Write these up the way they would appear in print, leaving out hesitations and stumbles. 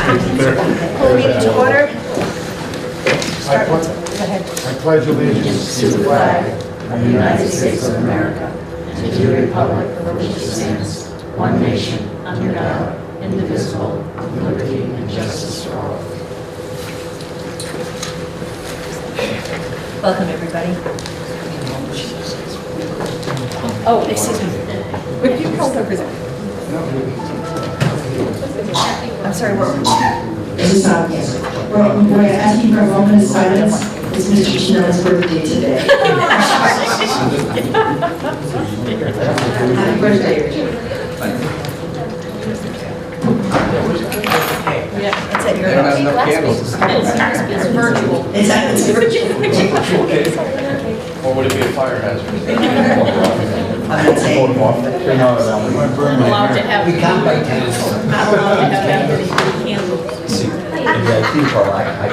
Pull meeting to order. Start with, go ahead. I pledge allegiance To the flag of the United States of America, and to the republic for which it stands, one nation, under God, indivisible, with liberty and justice for all. Welcome, everybody. Oh, excuse me. Would you call over there? I'm sorry, We're asking for a moment of silence. It's Mr. Chanel's birthday today. Happy birthday, Richard. Yeah, that's it. They don't have enough candles. It's virtual. It's virtual. Or would it be a fire hazard? I'm not saying. Allowed to have. We can't buy candles. Not allowed to have that many candles.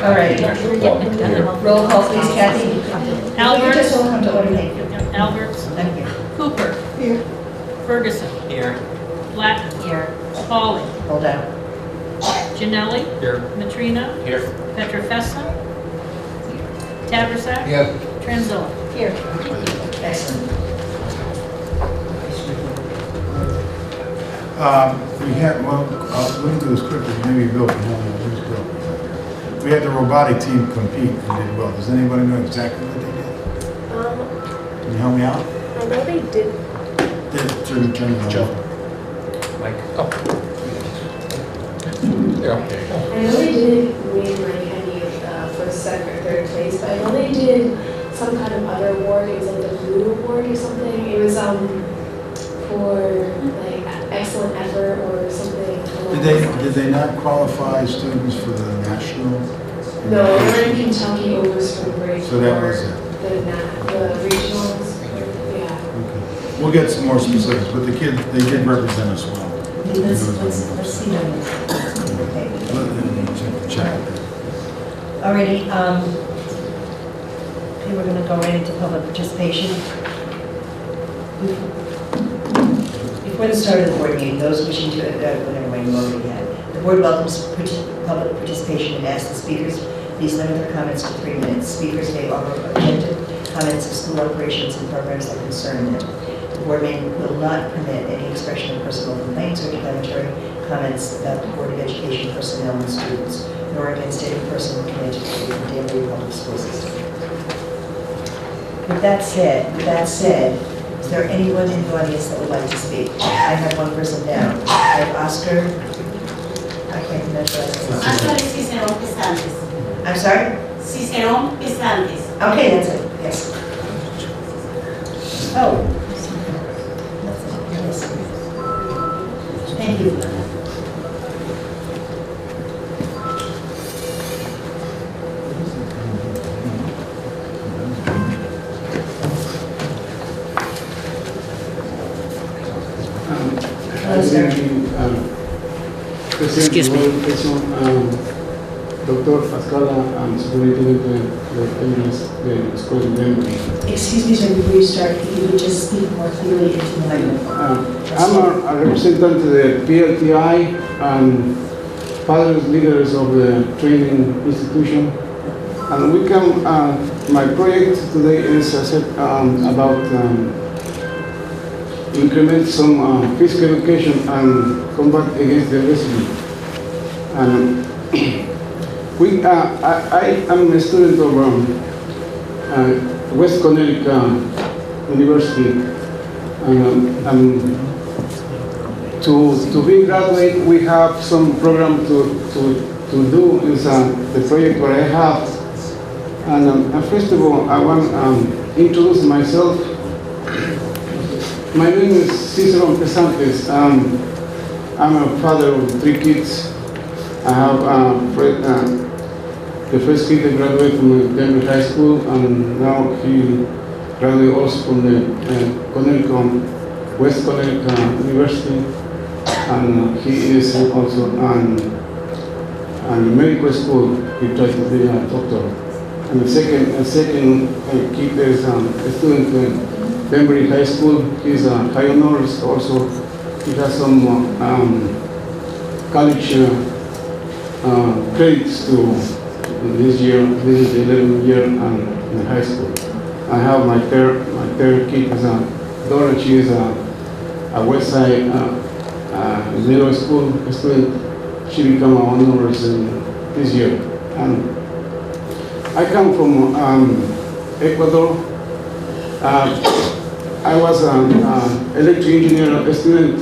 All right. Roll call, please, Kathy. Alberts. Just will come to order, thank you. Alberts. I'm here. Cooper. Here. Ferguson. Here. Black. Here. Pauly. Hold on. Janelli. Here. Matrina. Here. Petrofessa. Taversack. Here. Tranzilla. Here. Excellent. We had, well, let me do this quickly, maybe Bill can help me. Where's Bill? We had the robotic team compete and did well. Does anybody know exactly what they did? Can you help me out? I know they did. Turn it Joe. over. Mike. Oh. Yeah. I know they didn't win like any of the first, second, or third place, but I know they did some kind of other award. It was like the Blue Award or something. It was for like excellent effort or something. Did they not qualify students for the national? No, they were in Kentucky over spring break. So that was for it. the regionals. Yeah. Okay. We'll get some more specifics, but the kid, they did represent us well. Let's see them. Okay. Check. Alrighty, okay, we're gonna go right into public participation. Before the start of the board meeting, those wishing to, whatever my motor had, the board welcomes public participation and asks the speakers, please limit their comments to 3 minutes. Speakers may offer objective comments of school operations and programs that concern them. The board will not permit any expression of personal complaints or defamatory comments about the Board of Education personnel and students, nor against any person connected to the Danbury Public School System. With that said, is there anyone in the audience that would like to speak? I have one person down. I have Oscar. I can't remember. Oscar Cicerón Pisantes. I'm sorry? Cicerón Pisantes. Okay, that's it, yes. Oh. Thank you. Excuse me. Dr. Pascala, Superintendent of the School in Denver. Excuse me, sir, before you start, if you would just speak more clearly into the microphone. I'm a representative of the PLTI and fathers leaders of the training institution. And we come, my project today is about increment some physical education and combat against the obesity. And I am a student of West Connecticut University, and to be graduate, we have some program to do. Is the project where I have, and first of all, I want to introduce myself. My name is Cicerón Pisantes. I'm a father of 3 kids. I have the first kid that graduated from Denver High School, and now he graduated also from the Connecticut, West Connecticut University, and he is also in medical school. He tried to be a doctor. And the second kid is a student in Denver High School. He's a high honors also. He has some college credits to this year. This is the 11th year in high school. I have my third kid is a daughter. She is a West Side middle school student. She became honors in this year. And I come from Ecuador. I was an electric engineer student,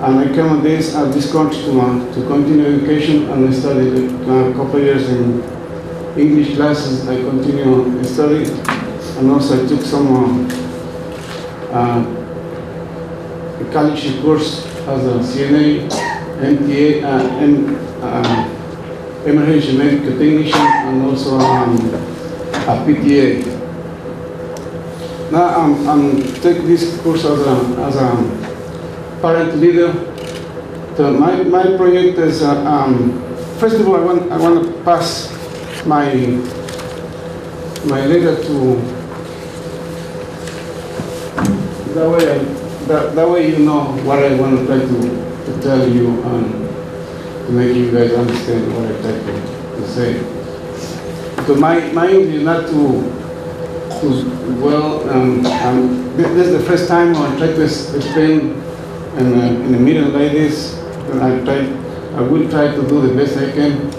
and I came to this country to continue education, and I studied a couple of years in English classes. I continued studying, and also I took some college course as a CNA, MTA, and emergency medical technician, and also a PTA. Now I'm taking this course as a parent leader. So my project is first of all I want to pass my letter to that way you know what I want to try to tell you and to make you guys understand what I try to say. Because my aim is not to this is the first time I try to explain in a meeting like this. And I will try to do the best I can.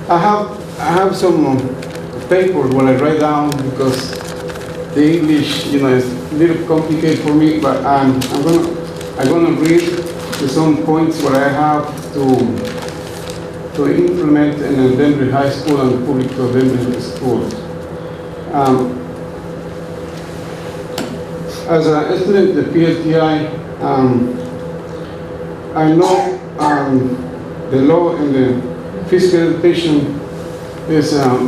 I have some paper what I write down because the English, is a little complicated for me. But I'm gonna read some points what I have to implement in the Denver High School and public Denver schools. As a student at the PLTI, I know the law in the physical education is a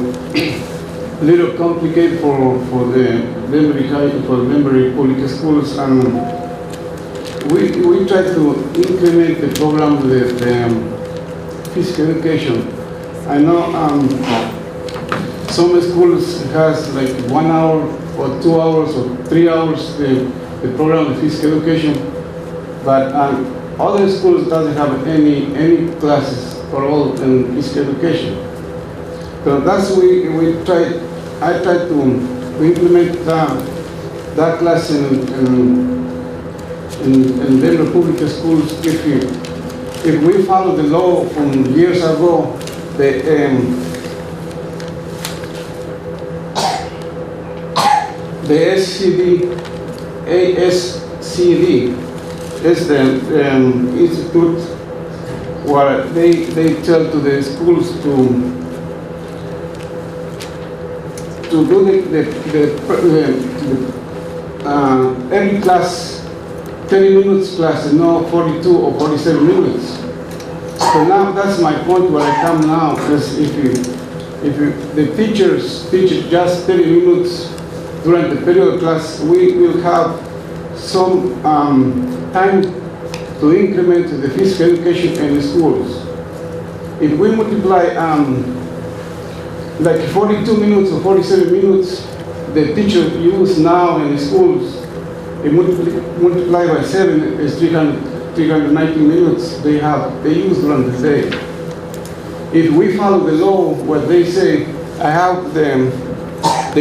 little complicated for the Denver public schools, and we try to implement the program with physical education. I know some schools has like 1 hour or 2 hours or 3 hours the program of physical education, but other schools doesn't have any classes for all in physical education. So that's I tried to implement that class in Denver public schools. If we follow the law from years ago, the ASCD is the institute where they tell to the schools to do every class 30 minutes class, and not 42 or 47 minutes. So now that's my point where I come now, because if the teachers teach just 30 minutes during the period of class, we will have some time to increment the physical education in the schools. If we multiply like 42 minutes or 47 minutes, the teacher use now in the schools, it multiply by 7 is 390 minutes they use during the day. If we follow the law, what they say, I have the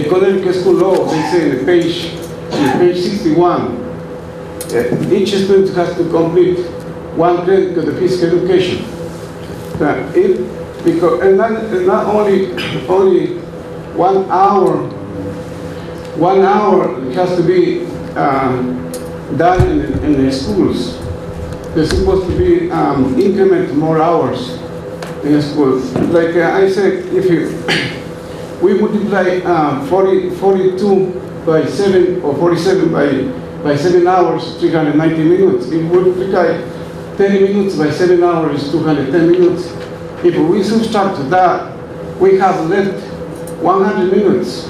Connecticut school law, they say in page 61, each student has to complete 1 credit of the physical education. Because not only 1 hour, 1 hour has to be done in the schools. There's supposed to be increment more hours in the schools. Like I said, if we multiply 42 by 7 or 47 by 7 hours, 390 minutes. If we multiply 30 minutes by 7 hours, 210 minutes. If we subtract that, we have left 100 minutes.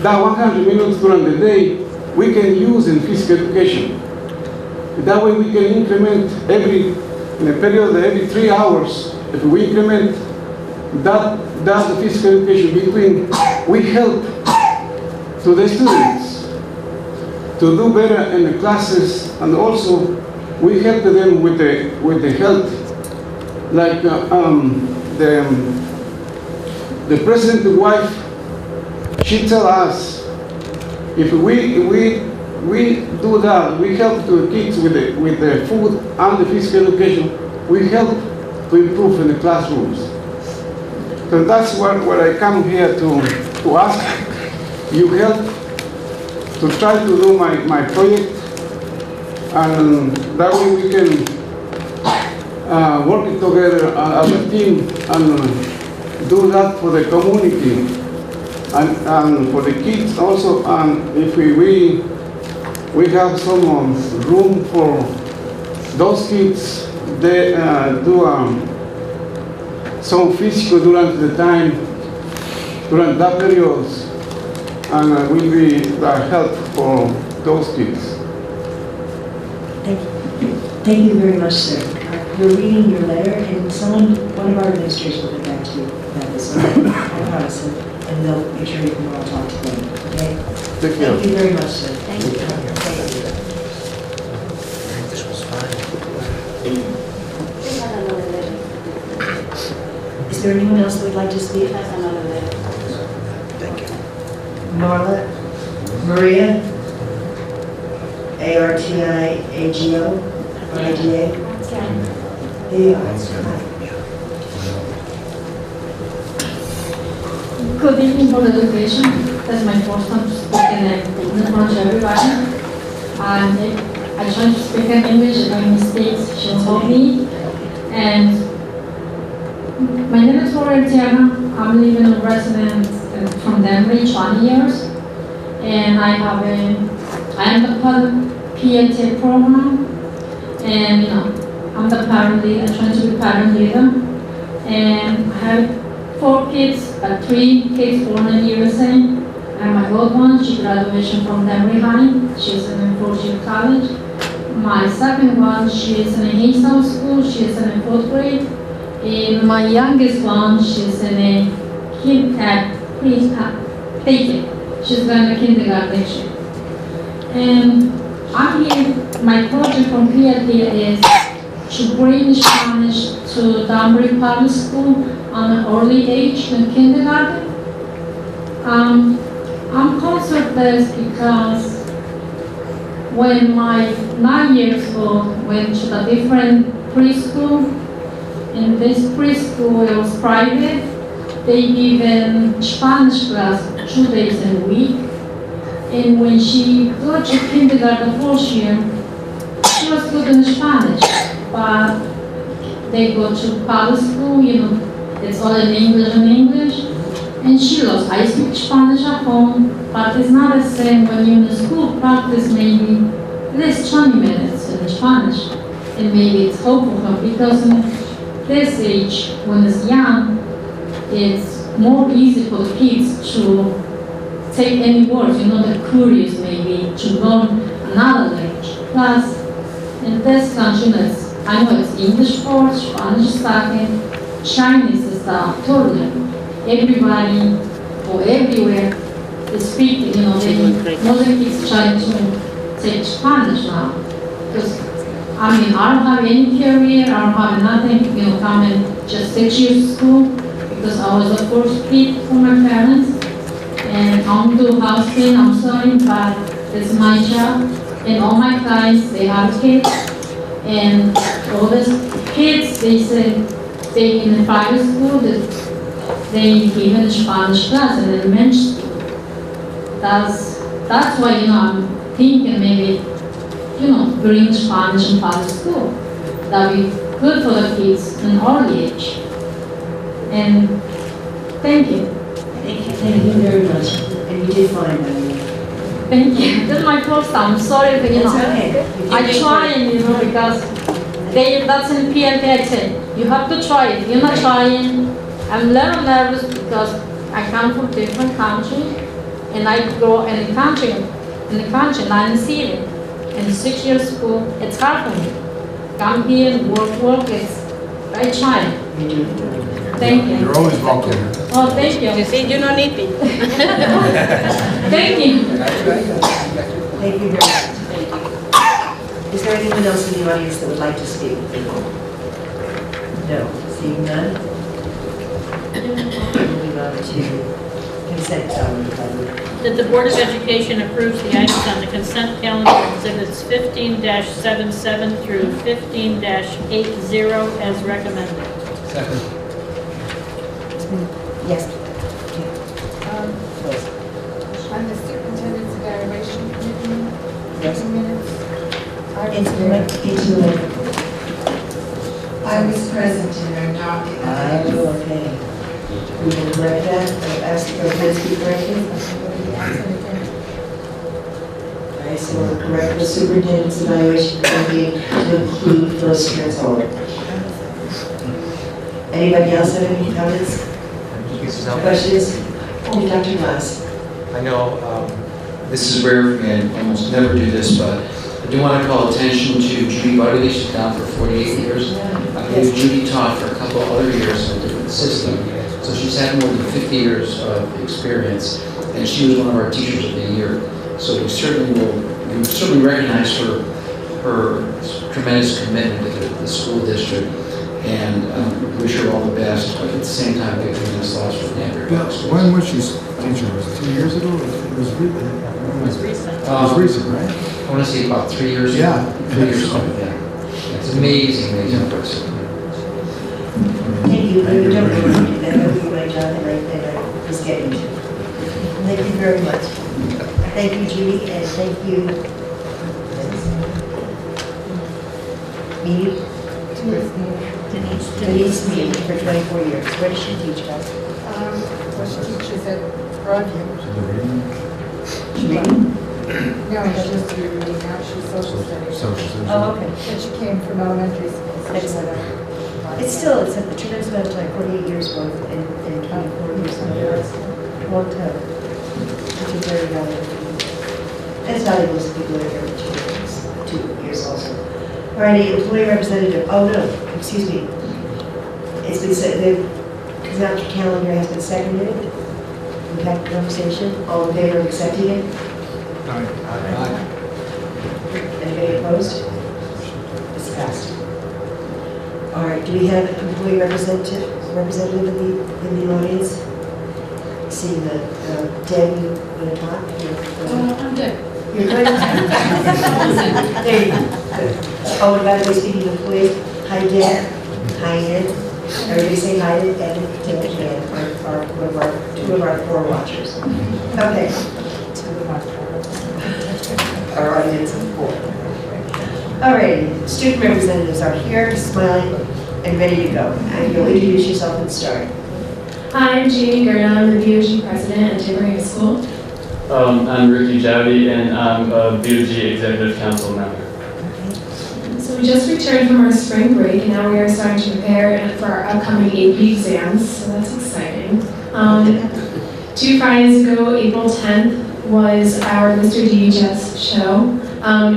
That 100 minutes during the day, we can use in physical education. That way we can increment in a period of every 3 hours. If we increment that physical education between, we help to the students to do better in the classes, and also we help them with the health. Like the president's wife, she tell us if we do that, we help the kids with the food and the physical education. We help to improve in the classrooms. So that's what I come here to ask you help to try to do my project, and that way we can work together as a team and do that for the community and for the kids also. And if we have some room for those kids, they do some physical during the time, during that period, and will be the help for those kids. Thank you very much, sir. You're reading your letter, and one of our administrators will get back to you about this, I promise, and they'll make sure you can all talk to them, okay? Thank you. Thank you very much, sir. Thank you. This was fine. We have another letter. Is there anyone else who would like to We speak? have another letter. Thank you. Marla, Maria, ARTIAGO, IDA. There you are. Good evening, Board of Education. That's my first time to speak in front of everybody. And I try to speak in English. If I mistakes, she'll help me. And my name is Flora Tiana. I'm living a resident from Denver, 20 years. And I am the part of PLTA program. And I'm the parent leader, I'm trying to be parent leader. And I have 4 kids, but 3 kids born in USA. And my old one, she graduated from Denver High. She's in 4th-year college. My second one, she is in a Hazel school. She is in 4th grade. And my youngest one, she's in a daycare. She's going to kindergarten next year. And I'm here, my project from PLTA is to bring Spanish to Danbury Public School on an early age in kindergarten. I'm concerned this because when my 9 years old went to a different preschool, in this preschool it was private, they give Spanish class 2 days a week. And when she got to kindergarten 4th year, she was good in Spanish, but they go to public school, it's all in English, and she lost. I speak Spanish at home, but it's not the same when you're in school practice, maybe at least 20 minutes in Spanish, and maybe it's hopeful because in this age, when it's young, it's more easy for the kids to take any words, they're curious maybe to learn another language. Plus, in this country, I know it's English first, Spanish second, Chinese is totally. Everybody or everywhere is speaking, most kids trying to take Spanish now. Because, I don't have any career, I don't have nothing, coming just 6 years to school, because I was the first kid for my parents. And I'm doing housing, I'm sorry, but it's my job. And all my clients, they have kids. And all these kids, they say, they in the private school, they give in Spanish class in elementary school. That's why, I'm thinking maybe, bring Spanish in private school. That'd be good for the kids in early age. And thank you. Thank you very much. And you did fine, Maria. Thank you. This is my first time. I'm sorry, but It's okay. I try, because that's in PLTA. I say you have to try it. You're not trying. I'm a little nervous because I come from different country, and I grow in the country, not in city. In 6 years school, it's hard for me. Come here, work. I try. You do. Thank you. You're always welcome. Oh, thank you. You see, you don't need me. Thank you. Thank you very much. Is there anyone else in the audience that would like to speak? No. Seeing none? Moving on to consent calendar. That the Board of Education approves the items on the consent calendar exhibits 15-77 through 15-80 as recommended. Second. Yes. On the superintendent's evaluation committee, Yes. minutes, I was Into the there. mic, into the mic. I was present and adopted. Oh, okay. We can correct that, or ask for it to be corrected? All right, so we'll correct the superintendent's evaluation committee to include Phyllis Transola. Anybody else have any comments, questions? Oh, Dr. Glass. I know this is rare for me, I almost never do this, but I do want to call attention to Judy Butterly. She's down for 48 years. I believe Judy taught for a couple other years in a different system, so she's had more than 50 years of experience, and she was one of our teachers of the year. So we certainly recognize her tremendous commitment to the school district, and wish her all the best, but at the same time, give her this loss for Danbury. When was she teaching? Was it 2 years ago? It was Recent. It was recent, right? I want to say about 3 years ago. Yeah. 3 years ago, yeah. It's amazing person. Thank you, you don't know that would be my job, and I was getting to. Thank you very much. Thank you, Judy, and thank you. Mead, Denise Mead, for 24 years. Where does she teach, guys? Well, she teaches at Broadview. Reading? No, she's reading now, she's social studies. Oh, okay. And she came from elementary school. So she Excellent. went It's still, it's a tremendous amount of time, 48 years both, and 24 years. Long time. Which is very valuable. It's valuable to people that are here 2 years also. All righty, employee representative, oh no, excuse me. It's been said, the consent calendar has been seconded. We've had a conversation, all in favor of accepting it? Anybody opposed? It's passed. All right, do we have an employee representative in the audience? Seeing that Deb, you want to talk? I'm good. You're good? There you go. Oh, and by the way, speaking of employees, hi Deb, hi Ed. Everybody say hi to Ed and Ed, two of our 4 watchers. Okay. Our audience of 4. All right, student representatives are here, smiling and ready to go. And you'll introduce yourself and start. Hi, I'm Jamie Gerda. I'm the BOG president at Danbury High School. I'm Ricky Javi, and I'm a BOG Executive Council member. So we just returned from our spring break, and now we are starting to prepare for our upcoming AP exams, so that's exciting. 2 Fridays ago, April 10th, was our Mr. DHS show.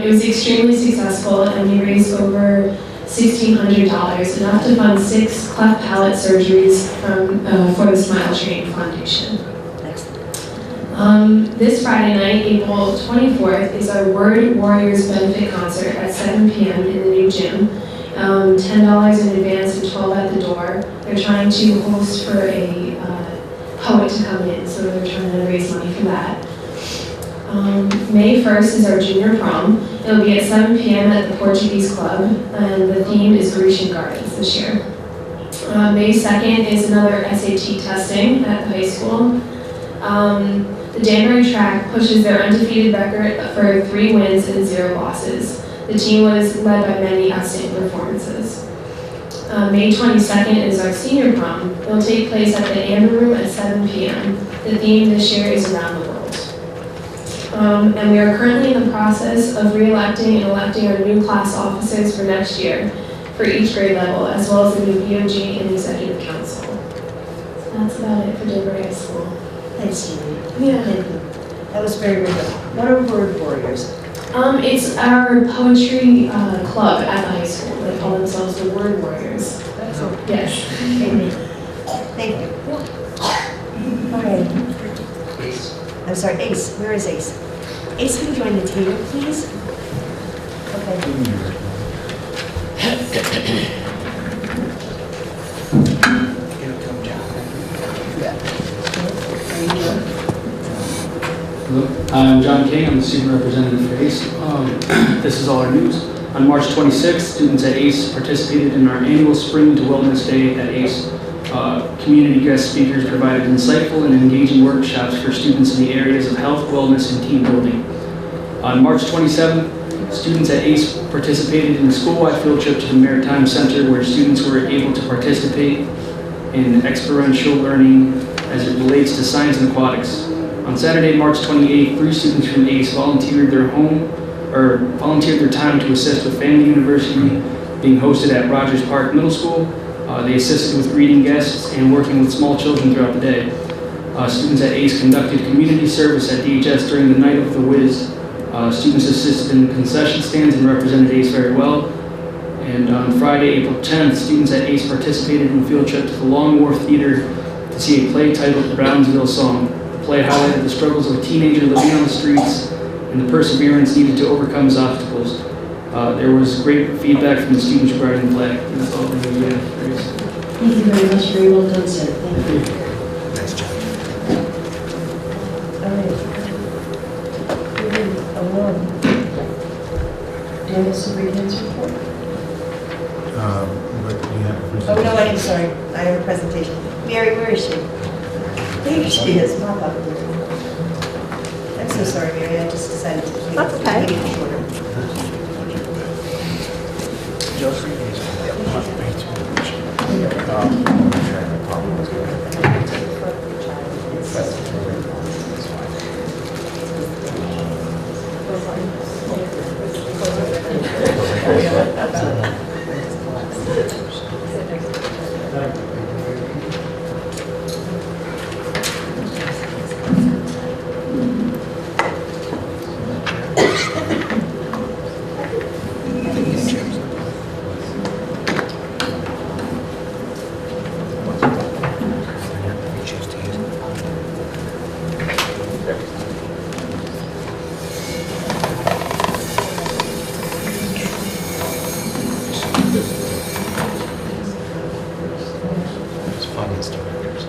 It was extremely successful, and we raised over $1,600, enough to fund 6 cleft palate surgeries for the Smile Train Foundation. This Friday night, April 24th, is our Word Warriors benefit concert at 7 p.m. in the new gym. $10 in advance and $12 at the door. They're trying to host for a poet to come in, so they're trying to raise money for that. May 1st is our junior prom. It'll be at 7 p.m. at the Portuguese Club, and the theme is Grecian Gardens this year. May 2nd is another SAT testing at the high school. The Danbury track pushes their undefeated record for 3 wins and 0 losses. The team was led by many outstanding performances. May 22nd is our senior prom. It'll take place at the Amber Room at 7 p.m. The theme this year is Around the World. And we are currently in the process of re-electing and electing our new class officers for next year for each grade level, as well as the new BOG and Executive Council. So that's about it for Danbury High School. Thanks, Julie. Yeah. Thank you. That was very good. What are Word Warriors? It's our poetry club at the high school. They call themselves the Word Warriors. Yes. Thank you. Okay. I'm sorry, Ace. Where is Ace? Ace, can you join the table, please? Hello, I'm John King. I'm the student representative for ACE. This is all our news. On March 26th, students at ACE participated in our annual Spring to Wellness Day at ACE. Community guest speakers provided insightful and engaging workshops for students in the areas of health, wellness, and team building. On March 27th, students at ACE participated in a school-wide field trip to the Maritime Center where students were able to participate in experiential learning as it relates to science and aquatics. On Saturday, March 28th, 3 students from ACE volunteered their time to assist with Family University being hosted at Rogers Park Middle School. They assisted with greeting guests and working with small children throughout the day. Students at ACE conducted community service at DHS during the Night of the Wiz. Students assisted in concession stands and represented ACE very well. And on Friday, April 10th, students at ACE participated in a field trip to the Long Wharf Theater to see a play titled Brownsville Song. The play highlighted the struggles of a teenager living on the streets and the perseverance needed to overcome his obstacles. There was great feedback from the students regarding the play. And that's all the news we have. Thank you very much. Very well done, sir. Thank you. Nice job. All right. Do you have a superintendent's report? But we have Oh, no, I'm sorry. I have a presentation. Mary, where is she? There she is. Pop up. I'm so sorry, Mary. I just decided to keep That's okay. it shorter. It's finance directors.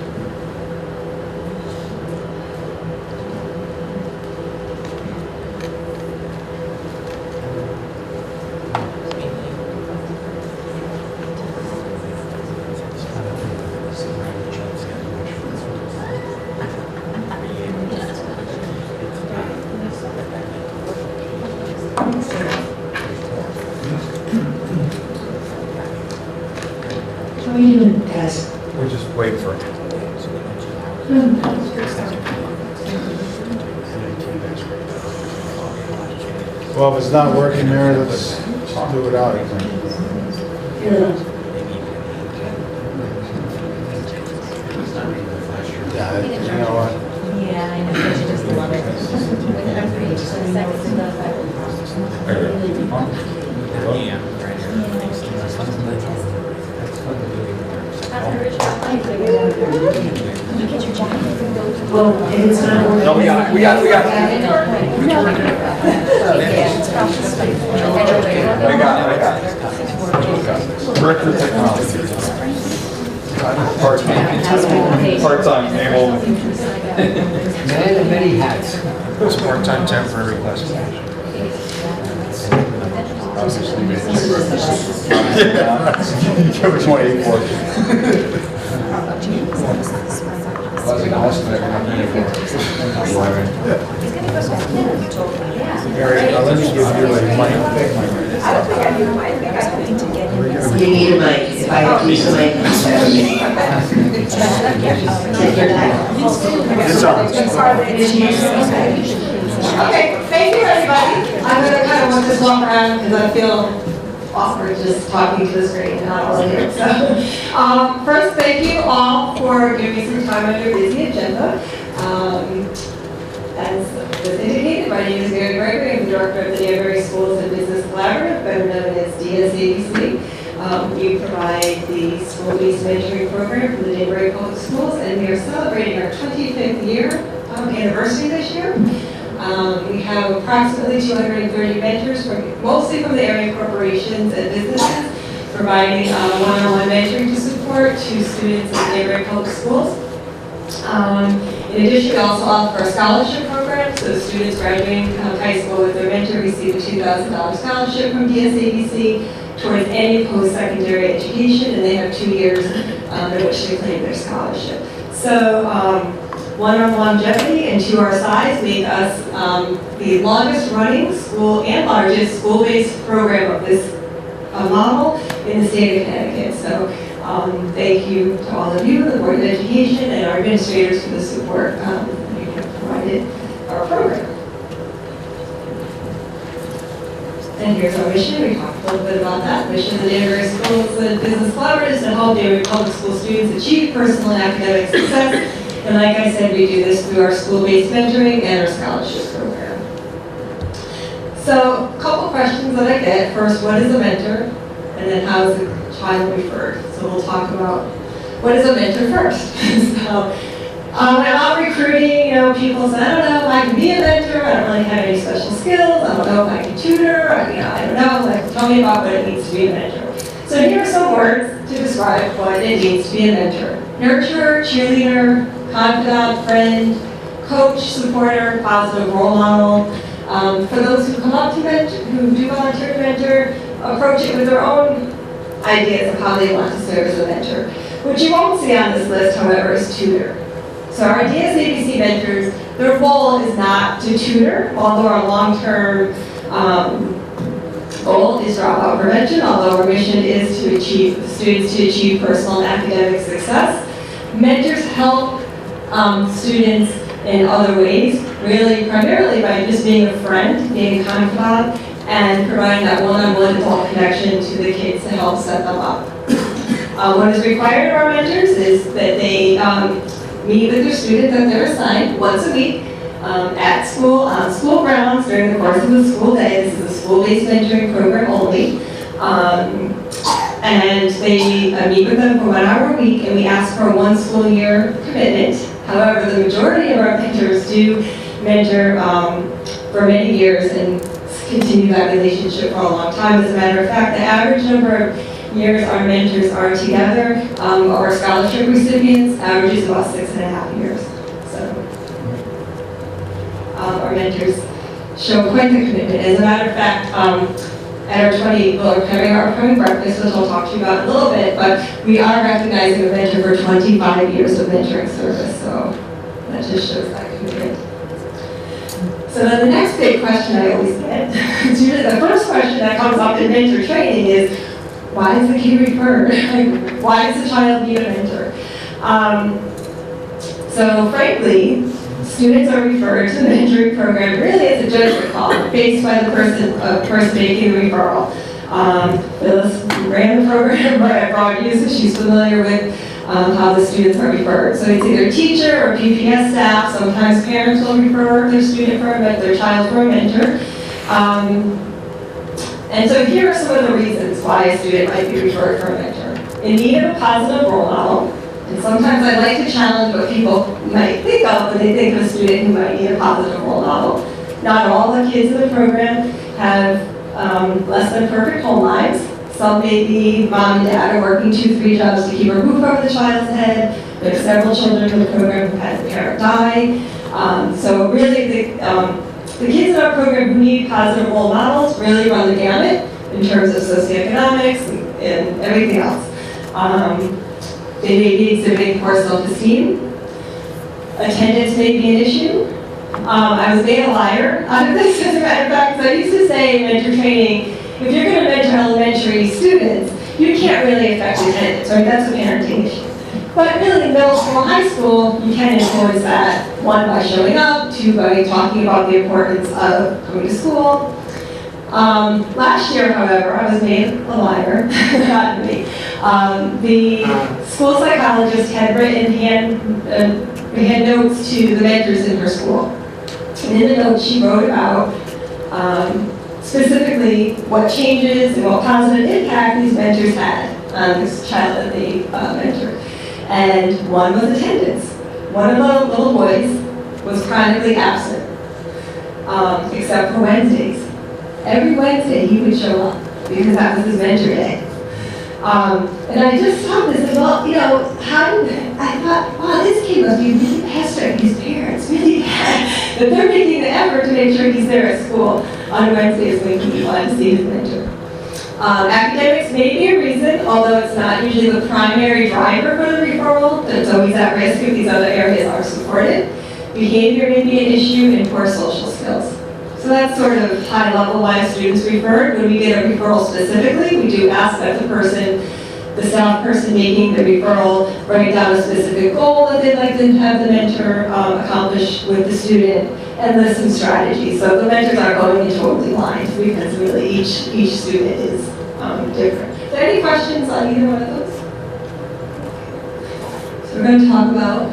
How are you doing, guys? We're just waiting for it. Well, if it's not working, Mary, let's do it out. Yeah, you know what? Yeah, I know, but you just love it. With every second Well, if it's not working. No, we got it. We got it. Yeah. Record technology. Part-time, able. Man of many hats. It's part-time temporary classification. Obviously, made it. Give it 28 for it. Was an estimate, I'm ready for it. Mary, let me give you a mic. You need a mic. If I have to use a mic. Take your time. It's on. Okay, thank you, everybody. I'm going to kind of want to walk around because I feel awkward just talking to the screen and not all of it. So, first, thank you all for giving me some time on your busy agenda. As was indicated, my name is Mary Gregory. I'm the director of the Danbury Schools and Business Collaborative, better known as DSABC. We provide the school-based mentoring program for the Danbury Public Schools, and we are celebrating our 25th year anniversary this year. We have approximately 230 mentors, mostly from the area corporations and businesses, providing one-on-one mentoring to support to students in Danbury Public Schools. In addition, we also offer a scholarship program, so students graduating high school with their mentor receive a $2,000 scholarship from DSABC towards any post-secondary education, and they have 2 years in which to claim their scholarship. So one-on longevity and 2 our size make us the longest running school and largest school-based program of this model in the state of Connecticut. So thank you to all of you, the Board of Education, and our administrators for the support you have provided our program. And here's our mission. We talked a little bit about that. Mission of the Danbury Schools and Business Collaborative is to help Danbury Public School students achieve personal and academic success. And like I said, we do this through our school-based mentoring and our scholarship program. So, a couple questions that I get. First, what is a mentor? And then how is the child referred? So we'll talk about what is a mentor first. So, I'm recruiting, people say, I don't know if I can be a mentor, I don't really have any special skills, I don't know if I can tutor, I don't know, like, tell me about what it means to be a mentor. So here are some words to describe what it means to be a mentor. Nurturer, cheerleader, confidant, friend, coach, supporter, positive role model. For those who come up to mentor, who do volunteer to mentor, approach it with their own ideas of how they want to serve as a mentor. What you won't see on this list, however, is tutor. So our DSABC mentors, their goal is not to tutor, although our long-term goal is dropout prevention, although our mission is to achieve students to achieve personal and academic success. Mentors help students in other ways, really primarily by just being a friend, being a confidant, and providing that one-on-one adult connection to the kids to help set them up. What is required of our mentors is that they meet with their student that they're assigned once a week at school, on school grounds during the course of the school day. This is a school-based mentoring program only. And they meet with them for 1 hour a week, and we ask for a 1 school year commitment. However, the majority of our mentors do mentor for many years and continue that relationship for a long time. As a matter of fact, the average number of years our mentors are together, our scholarship recipients, averages about 6.5 years. So our mentors show quite the commitment. As a matter of fact, at our we're having our upcoming breakfast, which I'll talk to you about in a little bit, but we are recognizing a mentor for 25 years of mentoring service, so that just shows that commitment. So then the next big question I always get, it's usually the first question that comes up in mentor training is, why is the kid referred? Like, why does the child need a mentor? So frankly, students are referred to the mentoring program really as a judgment call based by the person making the referral. Phyllis ran the program at Broadview, so she's familiar with how the students are referred. So it's either teacher or PPS staff. Sometimes parents will refer their student for their child for a mentor. And so here are some of the reasons why a student might be referred for a mentor. In need of a positive role model. And sometimes I like to challenge what people might think of when they think of a student who might need a positive role model. Not all the kids in the program have less than perfect home lives. Some may be mom and dad are working 2-3 jobs to keep a roof over the child's head. There are several children in the program who had a parent die. So really the kids in our program who need positive role models really run the gamut in terms of socioeconomics and everything else. They may be exhibiting poor self-esteem. Attendance may be an issue. I was made a liar out of this, as a matter of fact, because I used to say in mentor training, if you're going to mentor elementary students, you can't really affect attendance, right? That's a parenting issue. But really, middle school, high school, you can influence that, 1, by showing up, 2, by talking about the importance of coming to school. Last year, however, I was made a liar, not me. The school psychologist had written hand notes to the mentors in her school. And in the notes, she wrote about specifically what changes and what positive impact these mentors had on this child that they mentored. And one was attendance. One of the little boys was chronically absent. except for Wednesdays. Every Wednesday, he would show up because that was his mentor day. And I just thought this about, you know, I thought, wow, this kid must be really pestering his parents really bad, that they're making the effort to make sure he's there at school on Wednesdays when he wanted to see his mentor. Academics may be a reason, although it's not usually the primary driver for the referral. It's always at risk if these other areas are supported. Behavior may be an issue, and poor social skills. So that's sort of high level why students referred. When we get a referral specifically, we do ask that the staff person making the referral write down a specific goal that they'd like to have the mentor accomplish with the student and list some strategies. So the mentors aren't going in totally blind because really each student is different. Are there any questions on either one of those? So we're going to talk about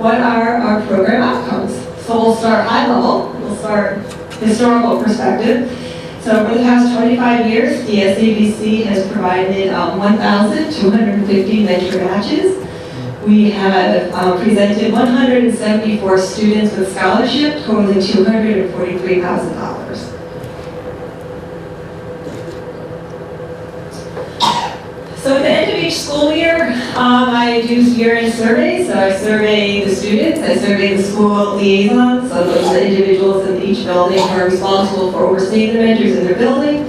what are our program outcomes. So we'll start high level. We'll start historical perspective. So over the past 25 years, the SABC has provided 1,250 mentor matches. We have presented 174 students with scholarship, totaling $243,000. So at the end of each school year, I do year-end surveys. So I survey the students, I survey the school liaisons, so those are the individuals in each building who are responsible for overseeing the mentors in their building,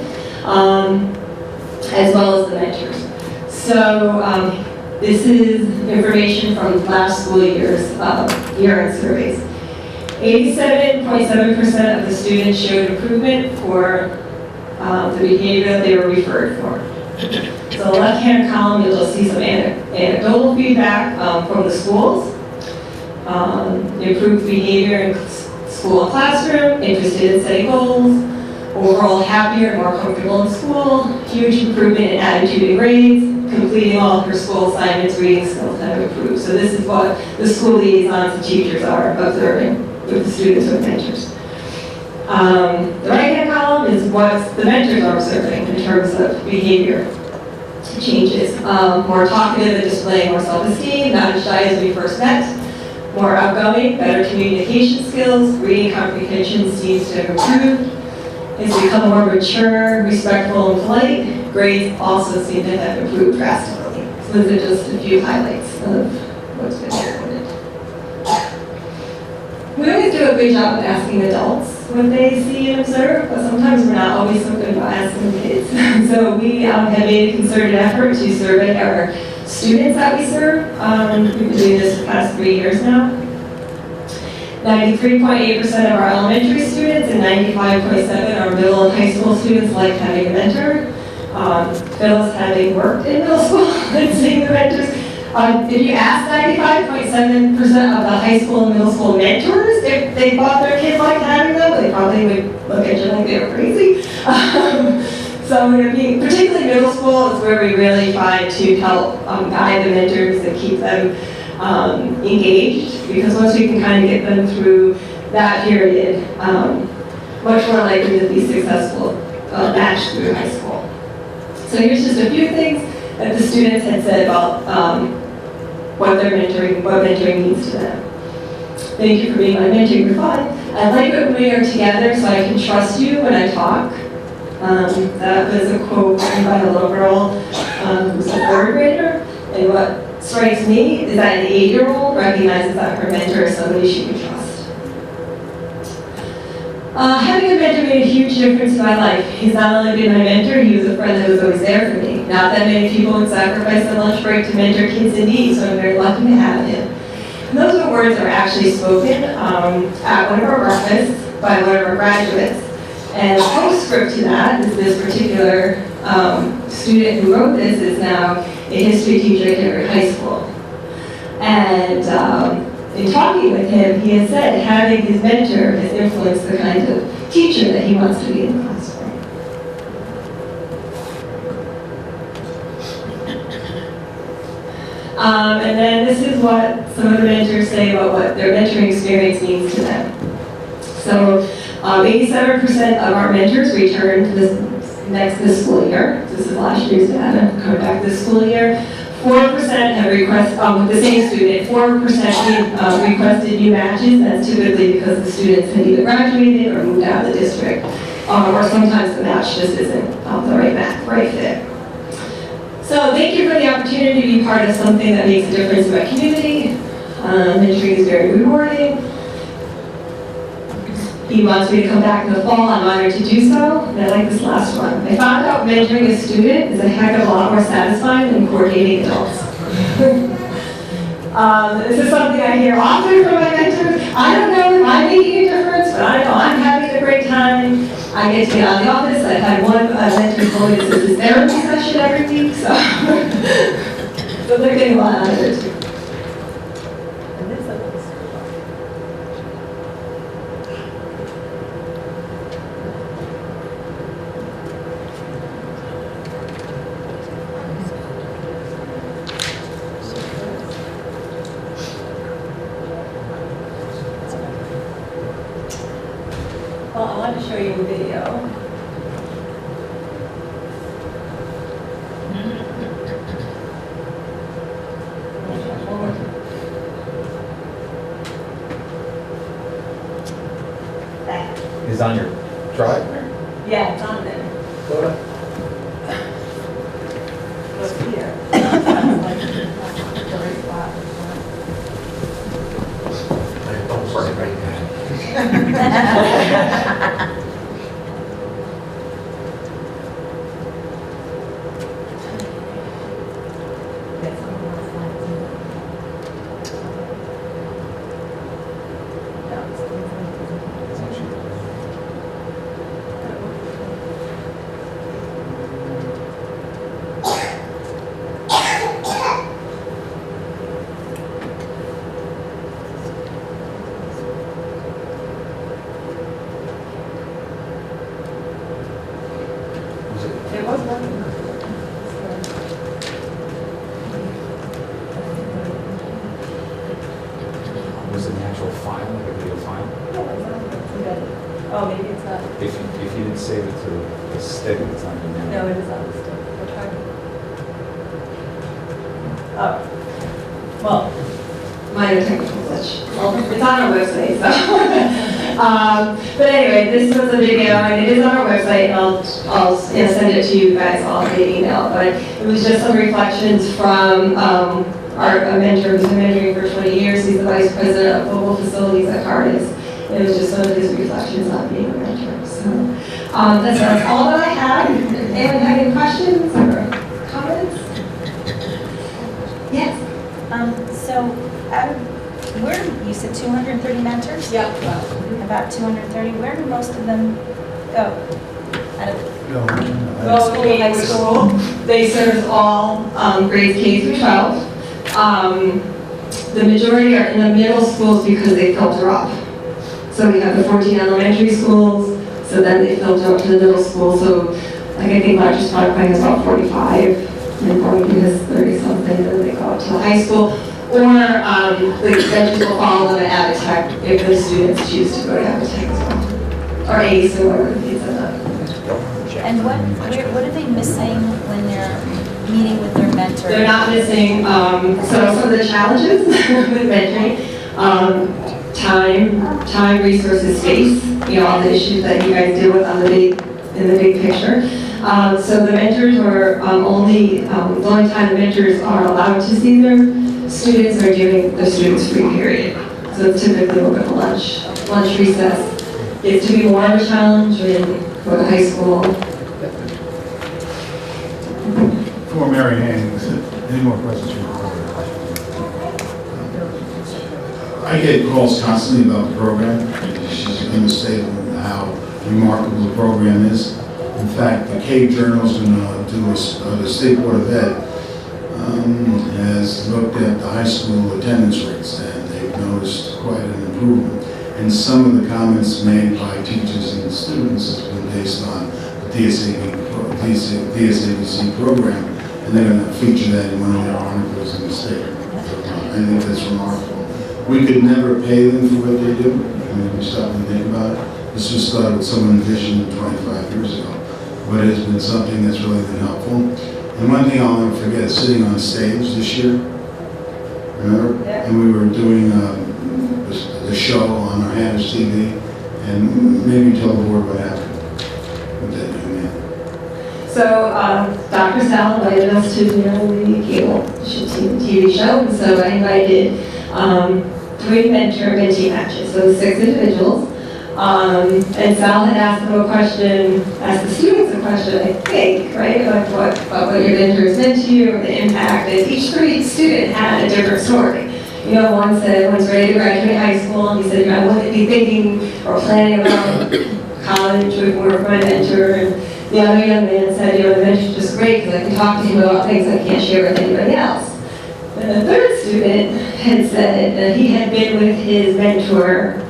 as well as the mentors. So this is information from last school year's year-end surveys. 87.7% of the students showed improvement for the behavior that they were referred for. So the left-hand column, you'll just see some anecdotal feedback from the schools. Improved behavior in school and classroom, interested in setting goals, overall happier and more comfortable in school, huge improvement in attitude and grades, completing all of her school assignments, reading skills have improved. So this is what the school liaisons and teachers are observing with the students with mentors. The right-hand column is what the mentors are observing in terms of behavior changes. More talkative and displaying more self-esteem, not as shy as we first met, more outgoing, better communication skills, reading comprehension seems to have improved, has become more mature, respectful, and polite. Grades also seem to have improved drastically. So those are just a few highlights of what's been reported. We always do a good job of asking adults what they see and observe, but sometimes we're not always so good about asking kids. So we have made a concerted effort to survey our students that we serve. We've been doing this for the past 3 years now. 93.8% of our elementary students and 95.7% of our middle and high school students like having a mentor. Phyllis, having worked in middle school and seeing the mentors, if you ask 95.7% of the high school and middle school mentors if they thought their kids liked having them, they probably would look at you like they were crazy. So particularly middle school is where we really try to help guide the mentors and keep them engaged, because once we can kind of get them through that period, much more likely to be successful match through high school. So here's just a few things that the students had said about what mentoring means to them. Thank you for being my mentor, you're fun. I like it when we are together so I can trust you when I talk. That was a quote written by a little girl who's a 3rd grader, and what strikes me is that an 8-year-old recognizes that her mentor is somebody she can trust. Having a mentor made a huge difference in my life. He's not only been my mentor, he was a friend that was always there for me. Not that many people would sacrifice their lunch break to mentor kids in need, so I'm very lucky to have him. And those are words that were actually spoken at one of our breakfasts by one of our graduates. And the postscript to that is this particular student who wrote this is now a history teacher at Harvard High School. And in talking with him, he has said having his mentor has influenced the kind of teacher that he wants to be in the classroom. And then this is what some of the mentors say about what their mentoring experience means to them. So 87% of our mentors returned this school year. This is last year's data, coming back this school year. 4% have with the same student, 4% requested new matches. That's typically because the students had either graduated or moved out of the district, or sometimes the match just isn't the right fit. So thank you for the opportunity to be part of something that makes a difference in my community. Mentoring is very rewarding. He wants me to come back in the fall. I'm honored to do so, and I like this last one. I found out mentoring a student is a heck of a lot more satisfying than coordinating adults. This is something I hear often from my mentors. I don't know if I'm making a difference, but I know I'm having a great time. I get to get out of the office. I've had one mentor told me this is his therapy session every week, so, so they're getting a lot out of it too. Well, I want to show you a video. Is on your drive? Yeah, it's on there. Go Look here. It was working. Was it an actual file, like a video file? Oh, maybe it's not. If you didn't save it to the stick, it's on your memory. No, it is on the stick. We're trying. Oh. Well, minor technical glitch. Well, it's on our website, so. But anyway, this was a video, and it is on our website, and I'll send it to you guys all via email. But it was just some reflections from our mentor who's been mentoring for 20 years. He's the vice president of global facilities at Cardis. It was just some of his reflections on being a mentor. So that's all that I have. Anyone have any questions or comments? Yes. So, where, you said 230 mentors? Yep. About 230, where do most of them go? High school. They serve all grades K through 12. The majority are in the middle schools because they filter off. So we have the 14 elementary schools, so then they filter up to the middle school. So like I think Rogers Parkway has about 45, and Bonneview has 30 something, and then they go up to the high school. Or the mentors will follow them at Avitech if the students choose to go to Avitech as well. Or ACE or whatever the kids end up. And what are they missing when they're meeting with their mentor? They're not missing, so some of the challenges with mentoring, time, resources, space, all the issues that you guys deal with in the big picture. So the mentors are the only time the mentors are allowed to see their students are during the students' free period. So typically we'll go to lunch recess. It's to be more of a challenge when go to high school. For Mary Ann, any more questions from the board? I get calls constantly about the program. She's in the state of how remarkable the program is. In fact, the Cave Journal is going to do the State Board of Ed has looked at the high school attendance rates, and they've noticed quite an improvement. And some of the comments made by teachers and students has been based on the DSABC program, and they're going to feature that in one of their articles in the state. I think that's remarkable. We could never pay them for what they do. I mean, we stop and think about it. This was started with some vision 25 years ago, but it's been something that's really been helpful. And one thing I'll never forget is sitting on stage this year. Remember? Yeah. And we were doing the show on our Hannah's TV. And maybe tell the board what happened with that young man. So Dr. Sal invited us to the cable TV show, and so I invited 3 mentor-mentee matches, so 6 individuals. And Sal had asked them a question, asked the students a question, I think, right, like what your mentors meant to you, or the impact, and each student had a different story. You know, one said, one's ready to graduate high school, and he said, I wouldn't be thinking or planning about college or my mentor, and the other young man said, the mentor's just great, because I can talk to him about things I can't share with anybody else. And the third student had said that he had been with his mentor,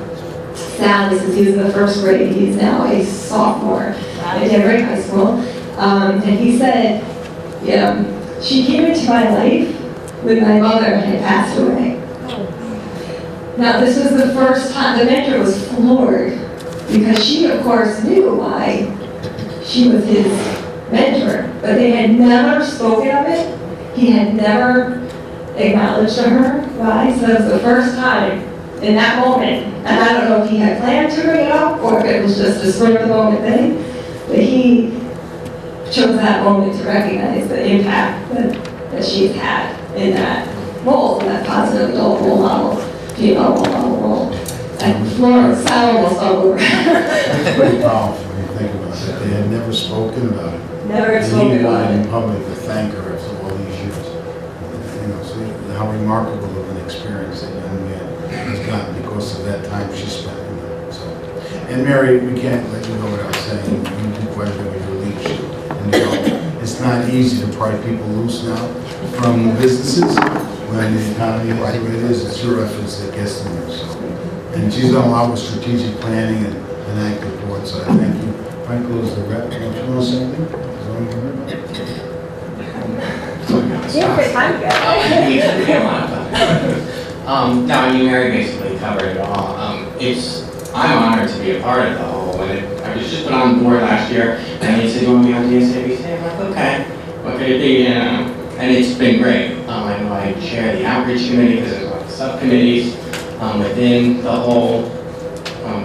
Sally, since he was in the 1st grade. He's now a sophomore at Denver High School. And he said, she came into my life when my mother had passed away. Now, this was the first time the mentor was floored, because she, of course, knew why she was his mentor, but they had never spoken of it. He had never acknowledged to her why. So that was the first time in that moment, and I don't know if he had planned to bring it up or if it was just a spur of the moment thing, but he chose that moment to recognize the impact that she's had in that role, in that positive adult role model, female role model role. And Florence almost all over. That's pretty powerful when you think about it. They had never spoken about it. Never spoken about And it. he in public to thank her after all these years. See how remarkable of an experience that young man has gotten because of that time she spent with him. So, and Mary, we can't let you go without saying you do quite a bit with your leadership. And it's not easy to pry people loose now from businesses when the economy is the way it is. It's your efforts that gets them there. So. And she's done a lot with strategic planning and active board, so I thank you. Franco is the rep. Don't you want to say anything? No, I mean, Mary basically covered it all. I'm honored to be a part of the whole, I was just put on board last year, and he said, you want to be on DSABC? I'm like, okay, what could it be? And it's been great. I know I chair the outreach committee, because there's a lot of subcommittees within the whole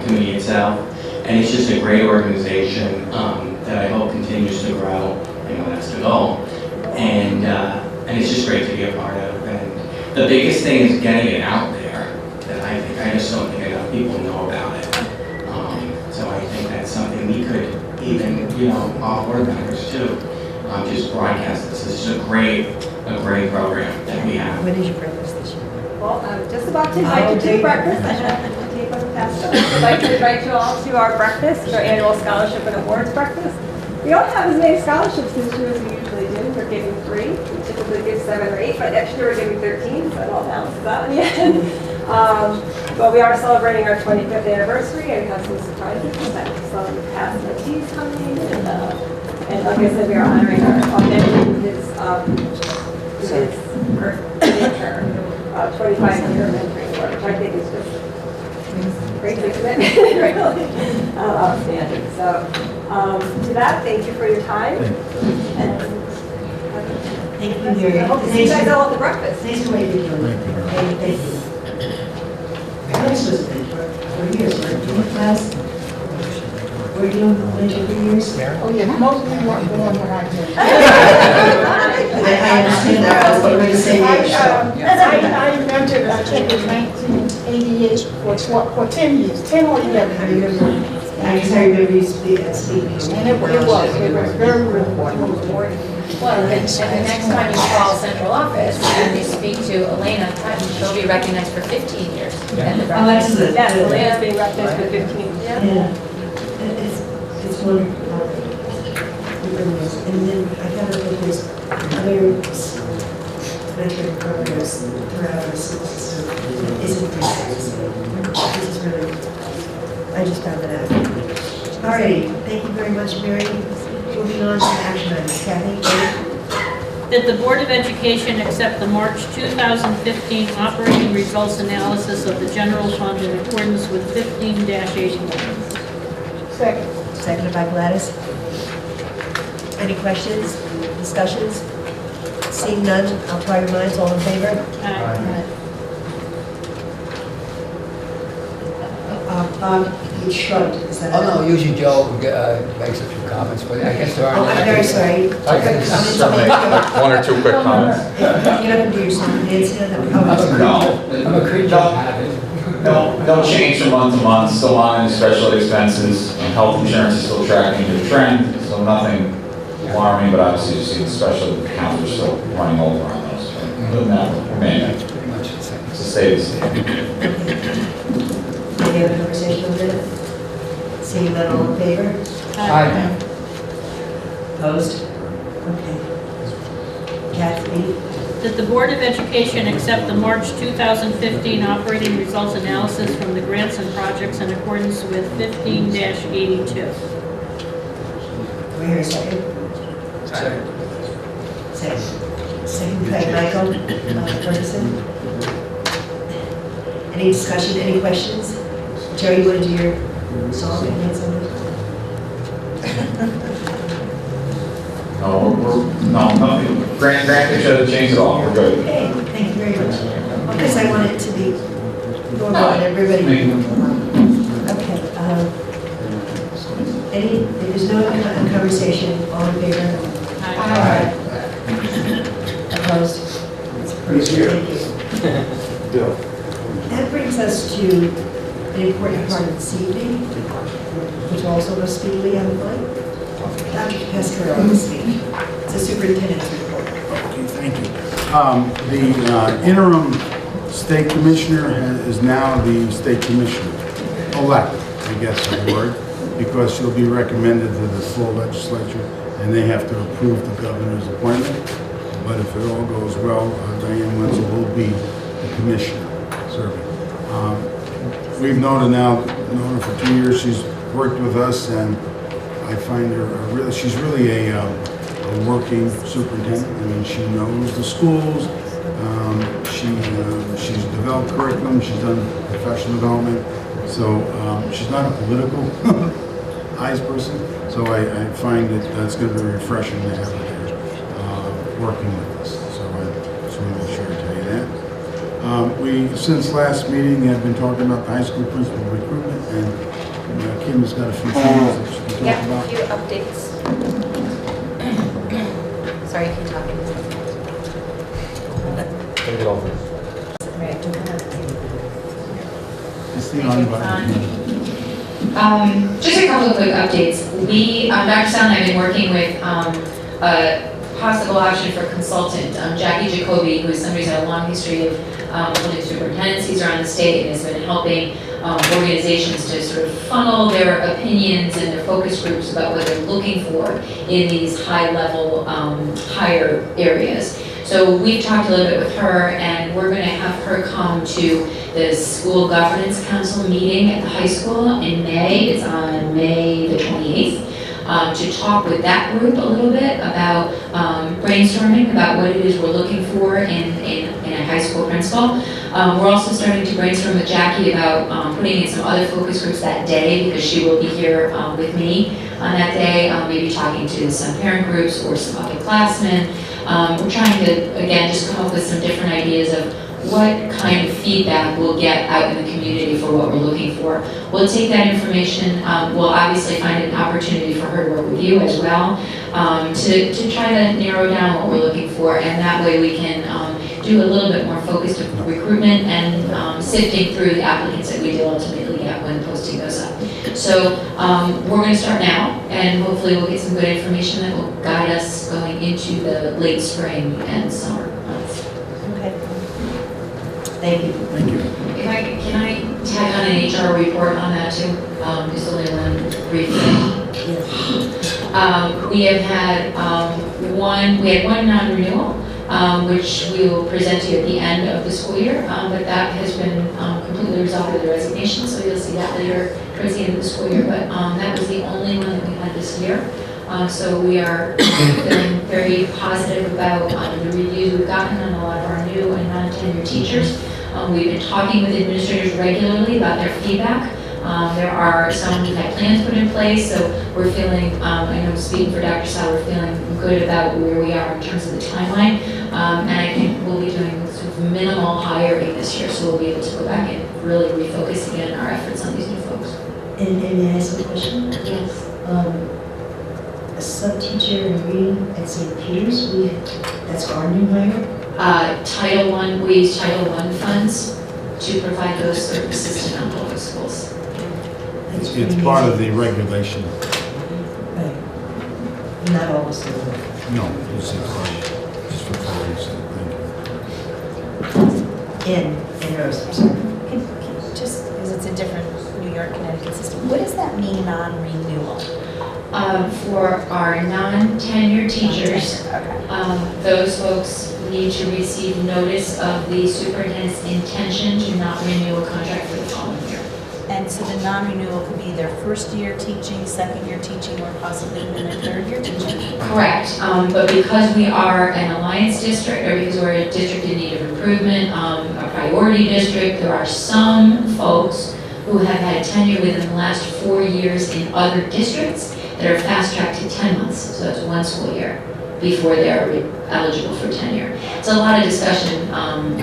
committee itself, and it's just a great organization that I hope continues to grow. I know that's the goal, and it's just great to be a part of. And the biggest thing is getting it out there. That I just don't think enough people know about it. So I think that's something we could even, all board members too, just broadcast this. This is a great program that we have. When is your breakfast this year? Well, I'm just about to invite you to breakfast. I have to take on the past. I'd like to invite you all to our breakfast, our annual scholarship and awards breakfast. We don't have as many scholarships this year as we usually do. We're giving 3. We typically give 7 or 8, but next year we're giving 13, so it all balances out in the end. But we are celebrating our 25th anniversary, and we have some surprises. We have some past mentees coming, and like I said, we are honoring our mentor, his mentor. 25-year mentoring work, which I think is just great commitment, really outstanding. So, to that, thank you for your time. And thank you, Mary. I hope to see you guys all at the breakfast. Thanks for what you did, Julie. Thank you. I was supposed to be for years, right? In class? Were you doing mentor for years? Oh, yeah, most of them weren't born when I did. I understand that, but we're the same age. I mentored, I think it was 1988 for 10 years, 10 or 11 I years. remember, I guess I remember you speaking. And it was very rewarding. Well, and the next time you call central office and you speak to Elena, she'll be recognized for 15 years. At the Oh, that's good. Yes, Elena's being recognized for 15. Yeah. It's wonderful. It really is. And then I found out that there's other mentoring programs throughout our school system. It isn't this is really, I just found that out. All right, thank you very much, Mary. Moving on to action items. Kathy? That the Board of Education accept the March 2015 operating results analysis of the general fund in accordance with 15-81. Second. Seconded by Gladys. Any questions? discussions? Seeing none, I'll try your minds, all in favor? You shrugged, is that? Oh, no, usually Joe makes a few comments, but I guess there are. Oh, I'm very sorry. Okay. One or two quick comments. You're not gonna do yourself, Nancy, I'm a creature of habit. No change from month to month, still on any special expenses, health insurance is still tracking the trend, so nothing alarming, but obviously you see the special accounts are still running over on those. Other than that, we're managing. Pretty much the same. It's a stay the same. Any other conversation on that? Seeing none, all in favor? Aye. Opposed? Okay. Kathy? That the Board of Education accept the March 2015 operating results analysis from the grants and projects in accordance with 15-82. Do we hear a second? Second. Second by Michael Ferguson. Any discussion, any questions? Joe, you want to do your song and dance on it? No, nothing. Grant doesn't change at all. We're good. Okay, thank you very much. Because I want it to be normal and everybody. Okay. If there's no other conversation, all in favor? Aye. Opposed? It's approved. Thank you. Bill. That brings us to an important part of this evening, which also must be Leon White. Dr. Pescarelli will speak. It's a superintendent's report. Okay, thank you. The interim state commissioner is now the state commissioner, elect, I guess is the word, because she'll be recommended to the full legislature, and they have to approve the governor's appointment. But if it all goes well, Diane Wenzel will be the commissioner serving. We've known her for 2 years. She's worked with us, and I find her she's really a working superintendent. I mean, she knows the schools. She's developed curriculum. She's done professional development. So she's not a political eyes person. So I find that that's going to be refreshing to have her there working with us. So I just want to be sure to tell you that. We, since last meeting, have been talking about the high school principal recruitment, and Kim has got a few things that she can talk Yeah, about. a few updates. Sorry, keep talking. Take it over. It's the unbuttoned. Just a couple of quick updates. We, Dr. Sal and I have been working with a possible option for consultant, Jackie Jacoby, who is somebody who's had a long history of building superintendencies around the state and has been helping organizations to sort of funnel their opinions and their focus groups about what they're looking for in these high-level, higher areas. So we've talked a little bit with her, and we're going to have her come to the School Governance Council meeting at the high school in May. It's on May the 28th. To talk with that group a little bit about brainstorming about what it is we're looking for in a high school principal. We're also starting to brainstorm with Jackie about putting in some other focus groups that day, because she will be here with me on that day, maybe talking to some parent groups or some upperclassmen. We're trying to, again, just come up with some different ideas of what kind of feedback we'll get out in the community for what we're looking for. We'll take that information, we'll obviously find an opportunity for her to work with you as well, to try to narrow down what we're looking for, and that way we can do a little bit more focused recruitment and sifting through the applicants that we do ultimately get when posting goes up. So we're going to start now, and hopefully we'll get some good information that will guide us going into the late spring and summer months. Okay. Thank you. Thank you. Can I tag on an HR report on that too? Just only one brief thing. We have had one non-renewal, which we will present to you at the end of the school year, but that has been completely resolved with the resignation, so you'll see that later towards the end of the school year, but that was the only one that we had this year. So we are feeling very positive about the reviews we've gotten on a lot of our new and non-tenured teachers. We've been talking with administrators regularly about their feedback There are some who've had plans put in place, so we're feeling, I know speaking for Dr. Sal, we're feeling good about where we are in terms of the timeline. And I think we'll be doing sort of minimal hiring this year, so we'll be able to go back and really refocus again our efforts on these new folks. And may I ask a question? Yes. A sub-teacher in reading at St. Peter's, that's our new hire? Title I, we use Title I funds to provide those services to non-public schools. It's part of the regulation. Right. Not all of them. No, it's just for clarity's sake, thank you. In Rose, I'm sorry. Just because it's a different New York, Connecticut system, what does that mean, non-renewal? For our non-tenured teachers, Okay. those folks need to receive notice of the superintendent's intention to not renew a contract for the following year. And so the non-renewal could be their first year teaching, second year teaching, or possibly even their third year teaching? Correct, but because we are an alliance district, or because we're a district in need of improvement, a priority district, there are some folks who have had tenure within the last 4 years in other districts that are fast-tracked to 10 months, so that's 1 school year, before they're eligible for tenure. It's a lot of discussion among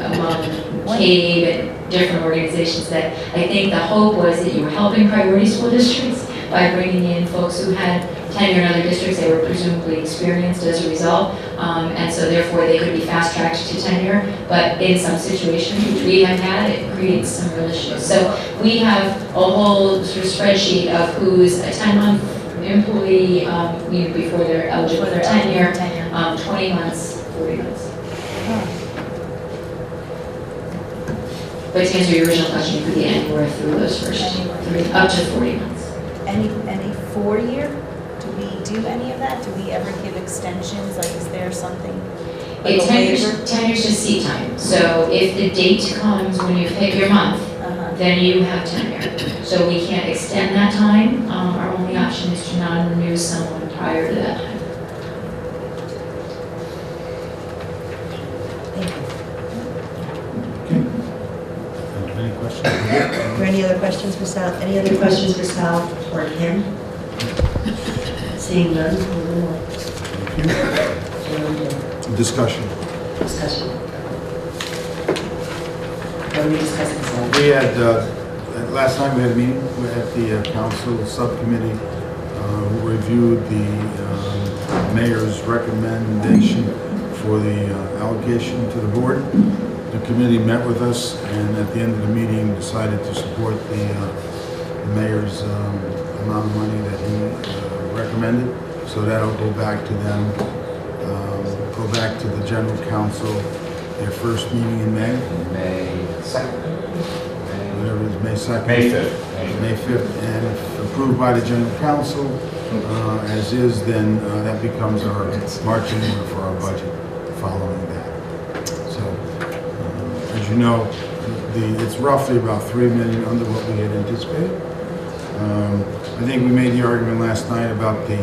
CABE and different organizations that I think the hope was that you were helping priority school districts by bringing in folks who had tenure in other districts. They were presumably experienced as a result, and so therefore they could be fast-tracked to tenure. But in some situations, which we have had, it creates some real issues. So we have a whole sort of spreadsheet of who's a 10-month employee, before they're eligible for tenure, 20 months, 40 months. But to answer your original question, it could be anywhere through those first up to 40 months. Any 4 year? Do we do any of that? Do we ever give extensions? Like, is there something? Like a waiver? Tenure's just seat time. So if the date comes when you pick your month, then you have tenure. So we can't extend that time. Our only option is to non-renew someone prior to that time. Any questions? Are there any other questions for Sal? Any other questions for Sal or Kim? Seeing none, we'll move on. Discussion. Discussion. What are we discussing, Sal? We had, last time we had a meeting at the council subcommittee who reviewed the mayor's recommendation for the allocation to the board. The committee met with us and at the end of the meeting decided to support the mayor's amount of money that he recommended. So that'll go back to them, go back to the general council, their first meeting in May. May 2nd. Whatever it is, May 2nd. May 5th. May 5th, and if approved by the general council, as is, then that becomes our marching order for our budget following that. So, as you know, it's roughly about $3 million under what we had anticipated. I think we made the argument last night about the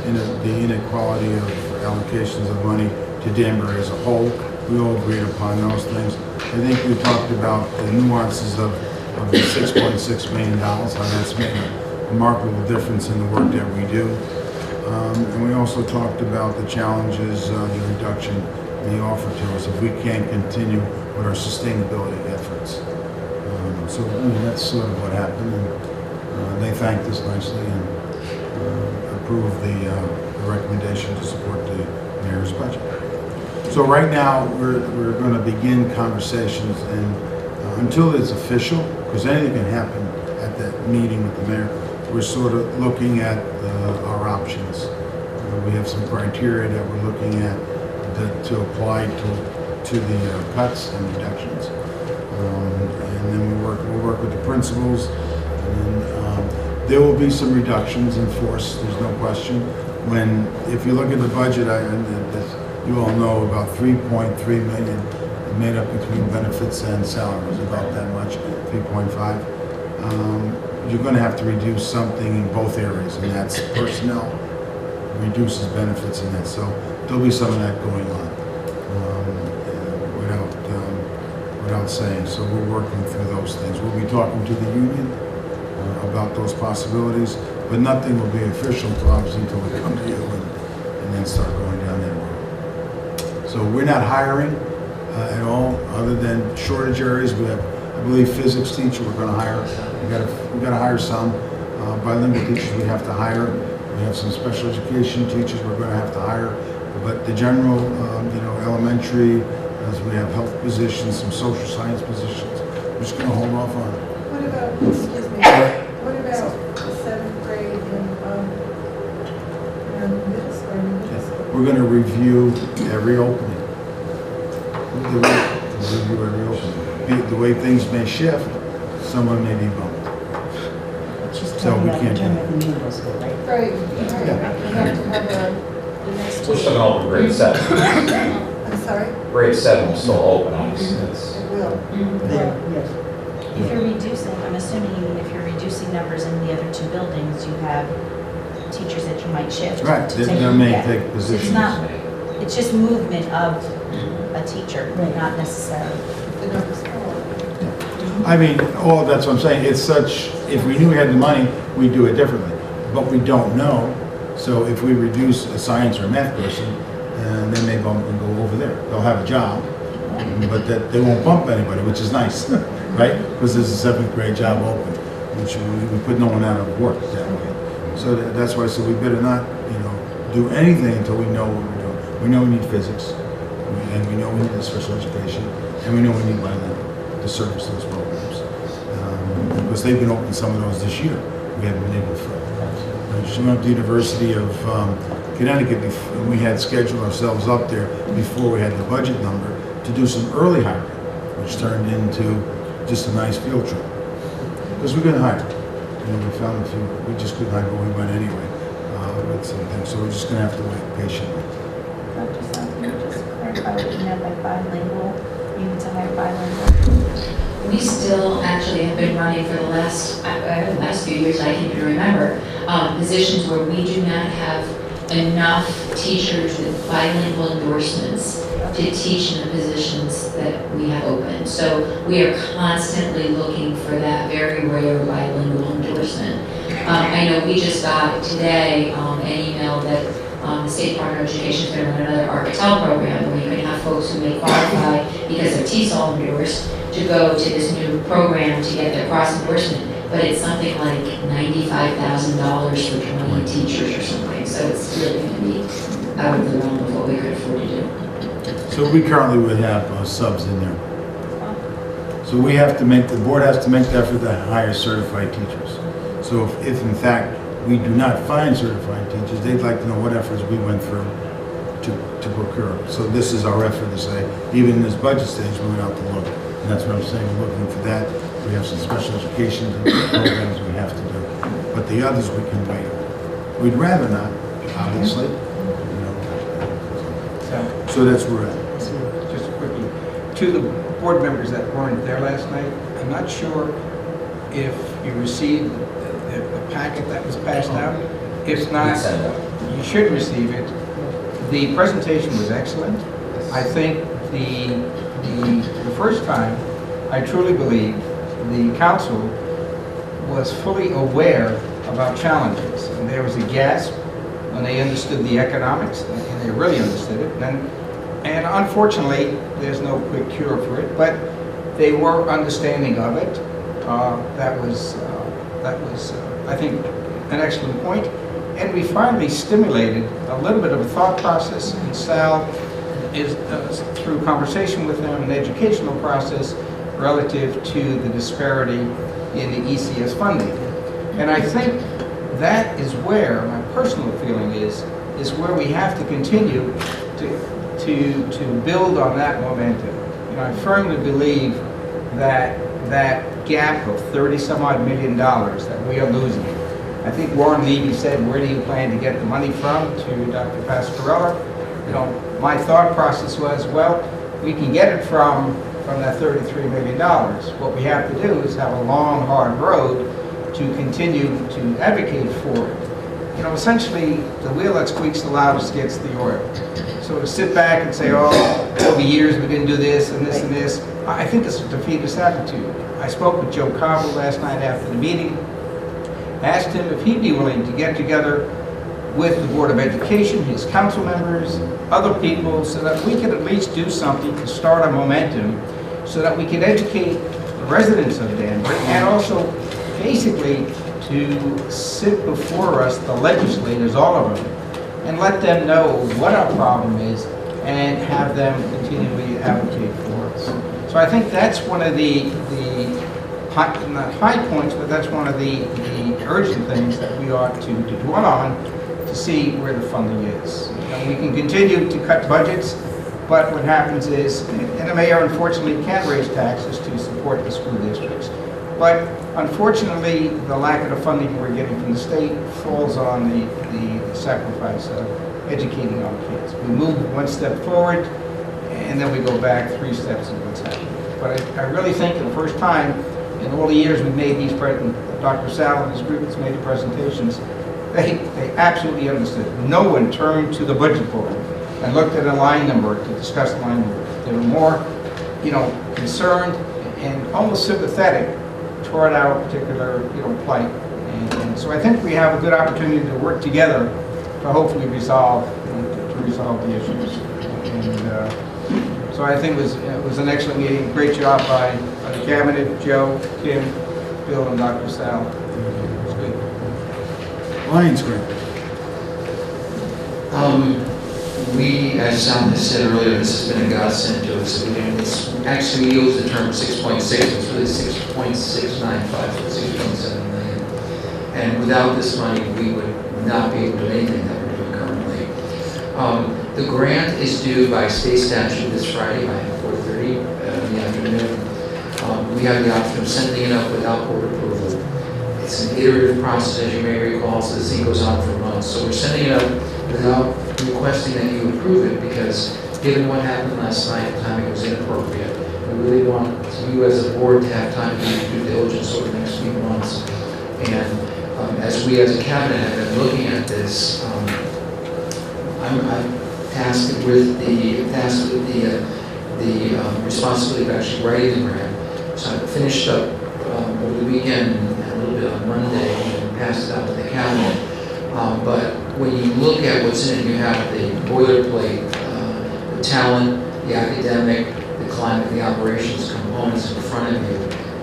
inequality of allocations of money to Danbury as a whole. We all agreed upon those things. I think we talked about the nuances of the $6.6 million, how that's made a remarkable difference in the work that we do. And we also talked about the challenges the reduction may offer to us if we can't continue with our sustainability efforts. So that's sort of what happened. And they thanked us nicely and approved the recommendation to support the mayor's budget. So right now, we're going to begin conversations, and until it's official, because anything can happen at that meeting with the mayor, we're sort of looking at our options. We have some criteria that we're looking at to apply to the cuts and reductions. And then we'll work with the principals, and then there will be some reductions in force, there's no question. If you look at the budget, you all know about $3.3 million made up between benefits and salaries, about that much, 3.5. You're going to have to reduce something in both areas, and that's personnel reduces benefits in that. So there'll be some of that going on without saying. So we're working through those things. We'll be talking to the union about those possibilities, but nothing will be official obviously until we come to you and then start going down that road. So we're not hiring at all, other than shortage areas. We have, I believe, physics teacher we're gonna hire. We gotta hire some bilingual teachers we have to hire. We have some special education teachers we're gonna have to hire. But the general, elementary, as we have health positions, some social science positions, we're just gonna hold off on it. What about, excuse me, what about the 7th grade and middle school? We're gonna review every opening. We'll review every opening. The way things may shift, someone may be bumped. She's So talking we about can't the do term that. at the middle school, right? Right, right. We have to have the next We're still gonna open grade 7. I'm sorry? Grade 7 will still open, obviously. It's- It will. Yes. If you're reducing, I'm assuming you mean if you're reducing numbers in the other two buildings, you have teachers that you might shift. Right, to they take- may yeah. take positions. It's not, it's just movement of a teacher, not necessarily. The numbers fall. I mean, that's what I'm saying. It's such, if we knew we had the money, we'd do it differently. But we don't know. So if we reduce a science or a math person, they may bump and go over there. They'll have a job, but that they won't bump anybody, which is nice, right? Because there's a 7th grade job open, which we put no one out of work that way. So that's why I said we better not, do anything until we know what we're doing. We know we need physics, and we know we need special education, and we know we need bilingual to service those programs. Because they've been open some of those this year. We haven't been able to fill. She went up to the University of Connecticut, and we had scheduled ourselves up there before we had the budget number to do some early hiring, which turned into just a nice field trip. Because we couldn't hire. We found a few, we just couldn't hire, but we went anyway with some things. So we're just going to have to wait patiently. Dr. Sung, can you just clarify what you meant by bilingual? You need to hire bilingual? We still actually have been running for the last few years, I can even remember, positions where we do not have enough teachers with bilingual endorsements to teach in the positions that we have open. So we are constantly looking for that very rare bilingual endorsement. I know we just got today an email that the State Department of Education is going to run another ARCATEL program where you're going to have folks who may qualify because they're TESOL endorsed to go to this new program to get their cross endorsement. But it's something like $95,000 for 20 teachers or something. So it's really going to be out of the realm of what we could afford to do. So we currently would have subs in there. So we have to make, the board has to make the effort to hire certified teachers. So if in fact we do not find certified teachers, they'd like to know what efforts we went through to procure. So this is our effort to say, even in this budget stage, we went out to look. And that's what I'm saying, we're looking for that. We have some special education programs we have to do. But the others we can wait. We'd rather not, obviously. So that's where we're at. Just quickly, to the board members that weren't there last night, I'm not sure if you received the packet that was passed out. If not, you should receive it. The presentation was excellent. I think the first time, I truly believe the council was fully aware about challenges. And there was a gasp when they understood the economics, and they really understood it. And unfortunately, there's no quick cure for it, but they were understanding of it. That was, I think, an excellent point. And we finally stimulated a little bit of a thought process, and Sal is, through conversation with them, an educational process relative to the disparity in the ECS funding. And I think that is where, my personal feeling is where we have to continue to build on that momentum. I firmly believe that that gap of $30-some-odd million that we are losing. I think Warren Levy said, where do you plan to get the money from, to Dr. Pascarella. My thought process was, well, we can get it from that $33 million. What we have to do is have a long, hard road to continue to advocate for it. Essentially, the wheel that squeaks the loudest gets the oil. So to sit back and say, oh, over years we didn't do this and this and this, I think it's a defeatist attitude. I spoke with Joe Cobble last night after the meeting. asked him if he'd be willing to get together with the Board of Education, his council members, other people, so that we could at least do something to start a momentum, so that we could educate the residents of Danbury, and also basically to sit before us, the legislators, all of them, and let them know what our problem is and have them continually advocate for us. So I think that's one of the not high points, but that's one of the urgent things that we ought to dwell on to see where the funding is. You know, we can continue to cut budgets, but what happens is, and the mayor unfortunately can't raise taxes to support the school districts, but unfortunately the lack of the funding we're getting from the state falls on the sacrifice of educating our kids. We move one step forward, and then we go back 3 steps in what's happening. But I really think for the first time in all the years we've made these Dr. Sal and his group has made the presentations, they absolutely understood. No one turned to the budget board and looked at a line number to discuss the line number. They were more, concerned and almost sympathetic toward our particular, plight. And so I think we have a good opportunity to work together to hopefully resolve the issues. And so I think it was an excellent meeting. Great job by the cabinet, Joe, Kim, Bill, and Dr. Sal. It was good. Lions Grant. We, as Sal has said earlier, this has been a godsend to us. It's actually, we use the term 6.6, it's really 6.695, so 6.7 million. And without this money, we would not be able to do anything that we're doing currently. The grant is due by state statute this Friday by 4:30 in the afternoon. We have the option of sending it up without board approval. It's an iterative process, as you may recall, so this thing goes on for months. So we're sending it up without requesting that you approve it, because given what happened last night, the timing was inappropriate. We really want you as a board to have time to do due diligence over the next few months. And as we as a cabinet have been looking at this, I'm tasked with the responsibility of actually writing the grant. So I finished up over the weekend and a little bit on Monday and passed it out to the cabinet. But when you look at what's in it, you have the boilerplate, the talent, the academic, the climate, the operations components in front of you.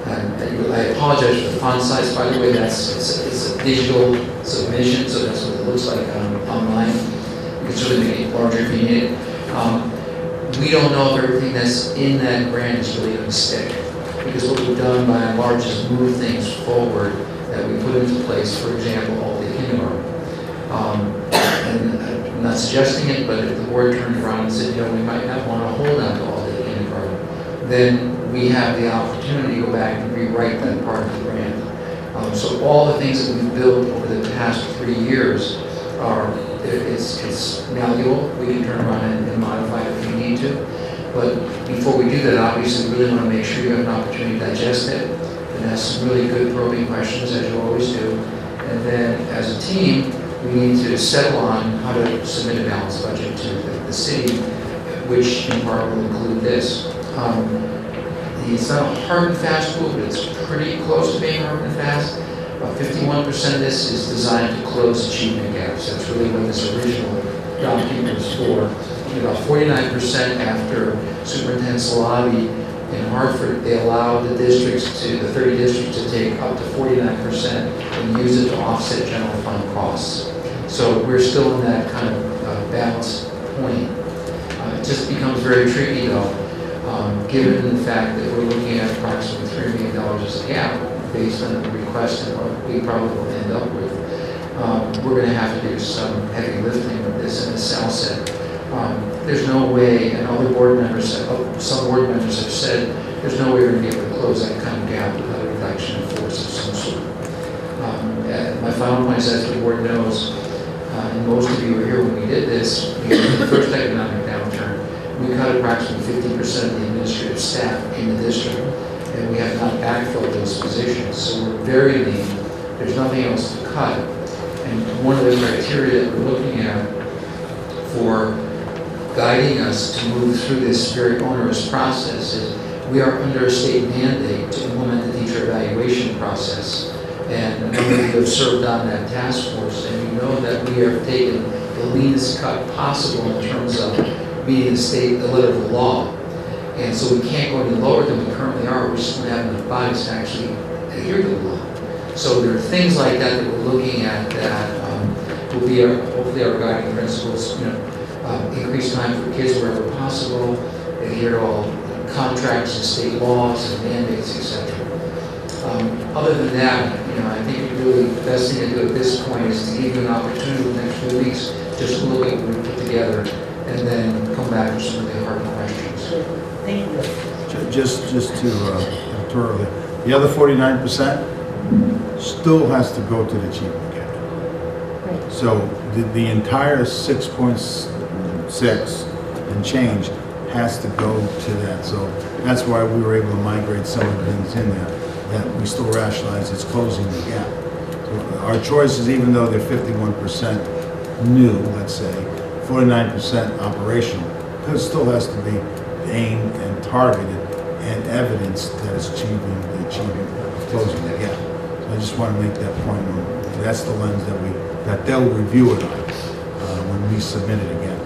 And I apologize for the font size, by the way. It's a digital submission, so that's what it looks like online. You can certainly make it larger if you need it. We don't know if everything that's in that grant is really going to stick, because what we've done by and large is move things forward that we put into place. For example, all the kindergarten. And I'm not suggesting it, but if the board turned around and said, we might not want to hold on to all the kindergarten, then we have the opportunity to go back and rewrite that part of the grant. So all the things that we've built over the past 3 years it's malleable. We can turn around and modify it if we need to. But before we do that, obviously, we really want to make sure you have an opportunity to digest it and ask some really good probing questions, as you always do. And then, as a team, we need to settle on how to submit a balanced budget to the city, which in part will include this. It's not a hard and fast rule, but it's pretty close to being hard and fast. About 51% of this is designed to close achievement gaps. That's really what this original document was for. About 49% after Superintendent Salabi in Hartford, they allowed the 30 districts to take up to 49% and use it to offset general fund costs. So we're still in that kind of balanced point. It just becomes very tricky though, given the fact that we're looking at approximately $3 million as a gap based on the request and what we probably will end up with. We're going to have to do some heavy lifting with this, and as Sal said, there's no way, and other board members, some board members have said, there's no way we're going to be able to close that kind of gap without a reduction in force of some sort. My final point is, as the board knows, and most of you were here when we did this, in the first economic downturn, we cut approximately 50% of the administrative staff in the district, and we have not backfilled those positions. So we're very lean. There's nothing else to cut. And one of the criteria that we're looking at for guiding us to move through this very onerous process is we are under a state mandate to implement the teacher evaluation process And a number of you have served on that task force, and you know that we are taking the leanest cut possible in terms of meeting the letter of the law. And so we can't go any lower than we currently are. We just don't have enough bodies to actually adhere to the law. So there are things like that that we're looking at that will be hopefully our guiding principles. Increase time for kids wherever possible, adhere to all contracts and state laws and mandates, etc. Other than that, I think really the best thing to do at this point is to give you an opportunity in the next few weeks just to look at what we put together and then come back with some of the hard questions. Thank you. Just to thoroughly, the other 49% still has to go to the achievement gap. So the entire 6.6 and change has to go to that. So that's why we were able to migrate some of the things in there that we still rationalize it's closing the gap. So our choices, even though they're 51% new, let's say, 49% operational, because it still has to be aimed and targeted and evidence that it's achieving the achievement of closing the gap. So I just want to make that point. That's the lens that they'll review it on when we submit it again.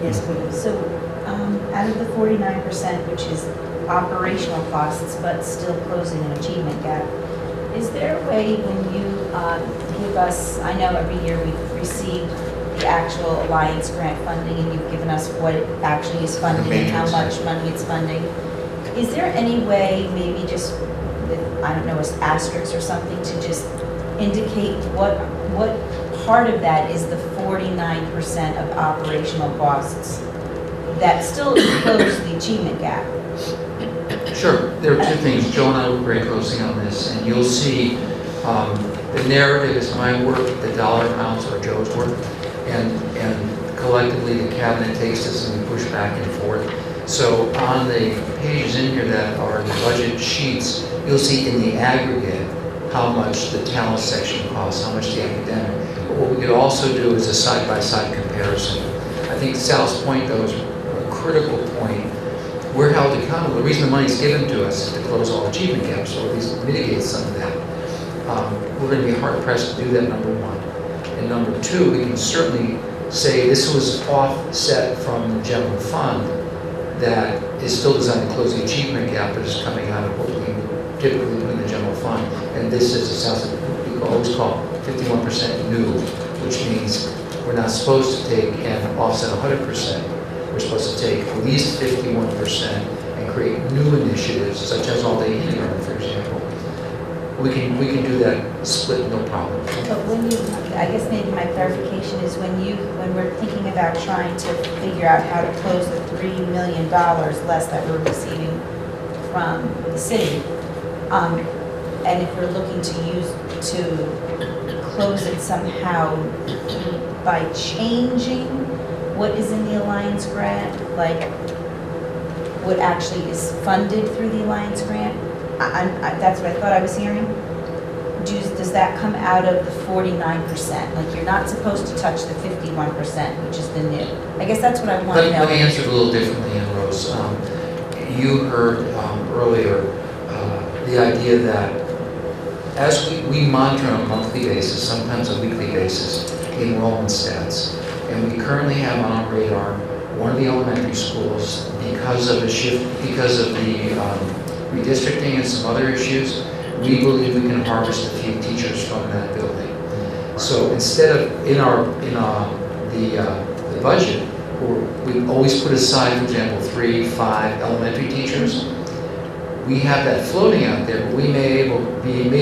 Yes, please. So out of the 49%, which is operational costs, but still closing an achievement gap, is there a way when you give us, I know every year we receive the actual Alliance grant funding and you've given us what it actually is funding and how much money it's funding. Is there any way, maybe just with, I don't know, asterisks or something to just indicate what part of that is the 49% of operational costs that still close the achievement gap? Sure. There are two things. Joe and I work very closely on this, and you'll see the narrative is my work, the dollar amounts are Joe's work, and collectively the cabinet takes this and we push back and forth. So on the pages in here that are the budget sheets, you'll see in the aggregate how much the talent section costs, how much the academic. But what we could also do is a side-by-side comparison. I think Sal's point, though, is a critical point. We're held accountable. The reason the money is given to us is to close all achievement gaps, or at least mitigate some of that. We're going to be hard-pressed to do that, number one. And number two, we can certainly say this was offset from the general fund that is still designed to close the achievement gap, but is coming out of what we typically put in the general fund. And this is, it sounds like we always call 51% new, which means we're not supposed to take and offset 100%. We're supposed to take at least 51% and create new initiatives, such as all-day kindergarten, for example. We can do that split, no problem. But when you, I guess maybe my clarification is when we're thinking about trying to figure out how to close the $3 million less that we're receiving from the city, and if we're looking to close it somehow by changing what is in the Alliance grant, like what actually is funded through the Alliance grant, that's what I thought I was hearing. Does that come out of the 49%? Like you're not supposed to touch the 51%, which is the new. I guess that's what I want to know. Let me answer it a little differently, Ann Rose. You heard earlier the idea that as we monitor on a monthly basis, sometimes a weekly basis, enrollment stats, and we currently have on our radar one of the elementary schools because of the shift, because of the redistricting and some other issues. We believe we can harvest a few teachers from that building. So instead of in the budget, we always put aside, for example, 3, 5 elementary teachers. We have that floating out there, but we may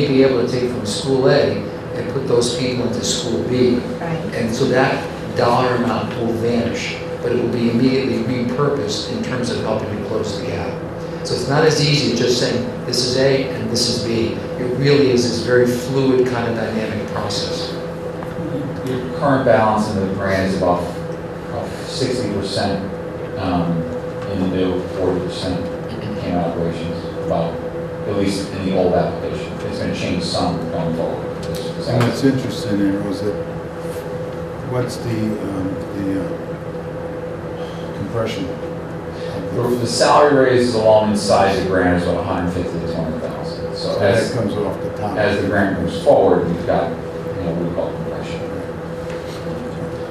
be able to take from school A and put those people into school B. Right. And so that dollar amount will vanish, but it will be immediately repurposed in terms of helping to close the gap. So it's not as easy as just saying this is A and this is B. It really is this very fluid kind of dynamic process. Your current balance in the grant is about 60% in the new, 40% in operations, about, at least in the old application. It's going to change some going forward. And what's interesting there was that, what's the compression? The salary raises along the size of the grant is about 150 to 200,000. So So That as, comes off the top. as the grant moves forward, we've got, what we call compression.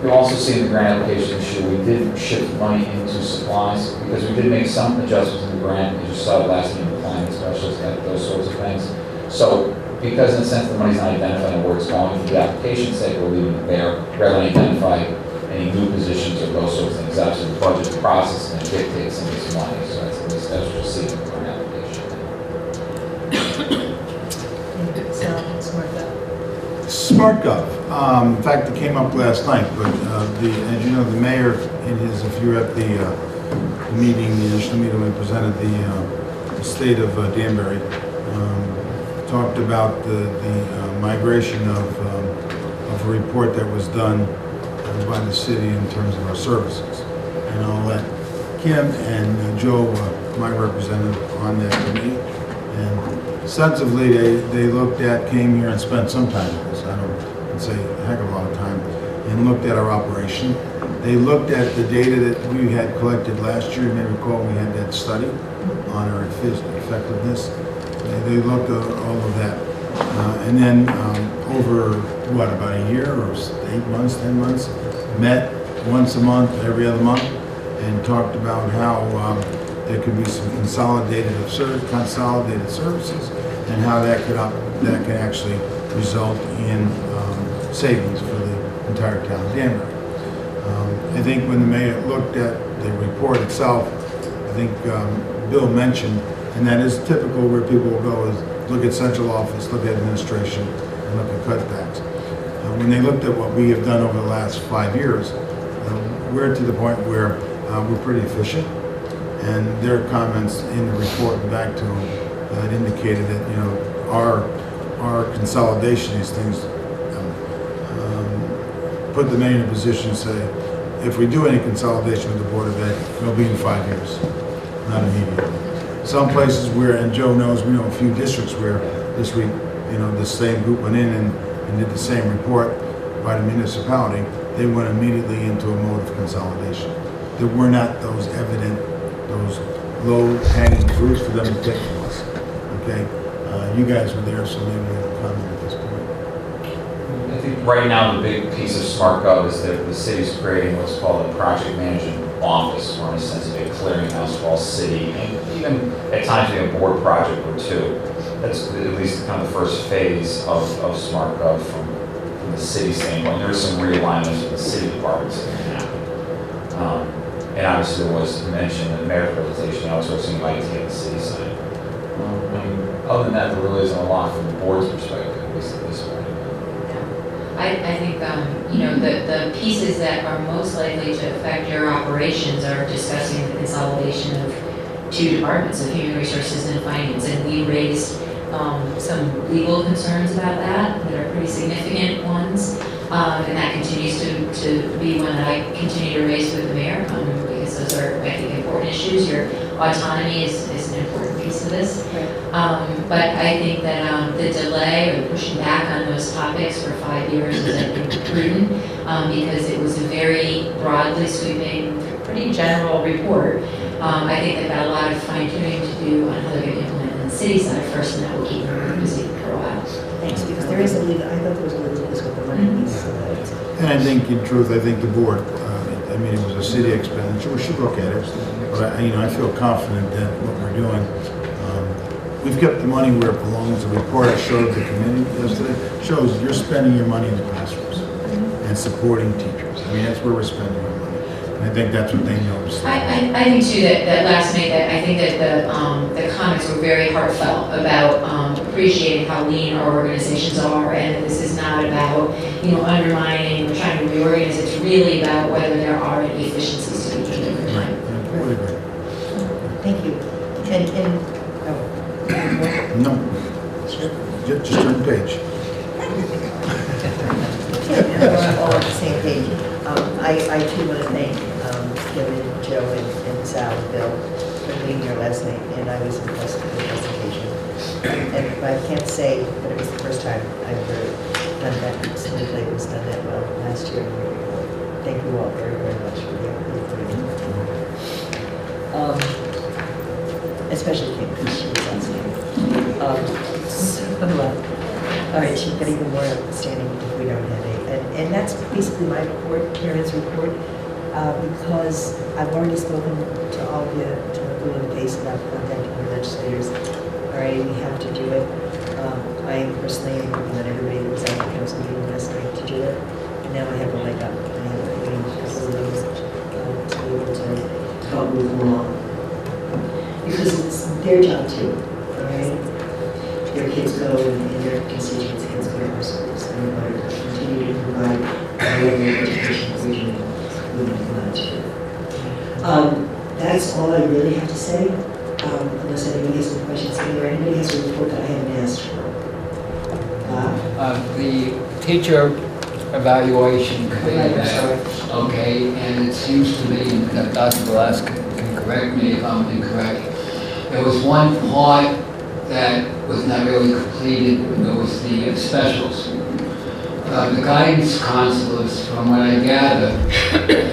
You'll also see in the grant application issue, we did shift money into supplies because we did make some adjustments in the grant. You just saw it last meeting, the planning specialist, those sorts of things. So because in a sense the money's not identifying where it's going for the application sake, we're leaving it there rather than identify any new positions or those sorts of things. Actually, the budget process and dictates some of this money. So that's at least that's what you see in the grant application. SmartGov. In fact, it came up last night, but as you know, the mayor, if you were at the meeting, the initial meeting, when we presented the state of Danbury, talked about the migration of a report that was done by the city in terms of our services. And I'll let Kim and Joe, my representative, on that committee. And sensibly, they looked at, came here and spent some time with us. I don't say a heck of a lot of time, and looked at our operation. They looked at the data that we had collected last year. You may recall we had that study on our effectiveness. They looked at all of that. And then over, about a year or 8 months, 10 months, met once a month, every other month, and talked about how there could be some consolidated services and how that could actually result in savings for the entire town of Danbury. I think when the mayor looked at the report itself, I think Bill mentioned, and that is typical where people will go, is look at central office, look at administration, and look at cutbacks. When they looked at what we have done over the last 5 years, we're to the point where we're pretty efficient, and their comments in the report back to them indicated that our consolidation, these things put the mayor in a position to say, if we do any consolidation with the Board of Ed, it'll be in 5 years, not immediately. Some places where, and Joe knows, we know a few districts where this week, the same group went in and did the same report by the municipality, they went immediately into a mode of consolidation. There were not those evident, those low-hanging fruits for them to take from us, okay? You guys were there, so maybe you have a comment at this point. I think right now the big piece of SmartGov is that the city's creating what's called a project management office, or in a sense of a clearinghouse for all city, and even at times we have a board project or two. That's at least kind of the first phase of SmartGov from the city standpoint. There is some realignments with the city departments that can happen. And obviously there was mentioned in the merit realization outsourcing IT at the city side. Other than that, there really isn't a lot from the board's perspective, at least at this point. I think, the pieces that are most likely to affect your operations are discussing the consolidation of 2 departments of human resources and finance. And we raised some legal concerns about that are pretty significant ones. And that continues to be one that I continue to raise with the mayor because those are, I think, important issues. Your autonomy is an important piece of this. But I think that the delay or pushing back on those topics for 5 years is, I think, prudent because it was a very broadly sweeping, pretty general report. I think they've got a lot of fine tuning to do on how they're going to implement it on the city side first, and that will keep them busy for a while. Thanks, because there is a legal, I thought there was a legal risk with the money piece. And I think, in truth, the board, it was a city expenditure, we should look at it, but I feel confident that what we're doing, we've kept the money where it belongs. The report I showed the committee yesterday shows you're spending your money in the classrooms and supporting teachers. That's where we're spending our money. And I think that's what they noticed. I think too that last night that I think that the comments were very heartfelt about appreciating how lean our organizations are, and this is not about undermining or trying to reorganize. It's really about whether there are any efficiencies to be gained over time. I would agree. Thank you. No. Sure. Just turn the page. We're all on the same page. I too want to thank Kevin, Joe, and Sal, and Bill for being here last night, and I was impressed with the presentation. And I can't say that it was the first time I've done that smoothly. It was done that well last year and the year before. Thank you all very, very much for the opportunity. Especially Kim, because she was outstanding. All right, she's got even more outstanding if we don't have it. And that's basically my report, Karen's report, because I've already spoken to all of you, to the blue and face about contacting the legislators. All right, we have to do it. I personally am working on everybody that was at the council meeting last night to do it. And now I have a leg up. I have a meeting to be able to help move them along. Because it's their job too, all right? Their kids go and their constituents' kids go to our schools. And we want to continue to provide regular education region moving forward too. That's all I really have to say, unless anybody has any questions. Or anybody has a report that I haven't asked for. The teacher evaluation committee, okay, and it seems to me, and Dr. Velazquez can correct me if I'm incorrect, there was one part that was not really completed. It was the specials. The guidance counselors, from what I gather,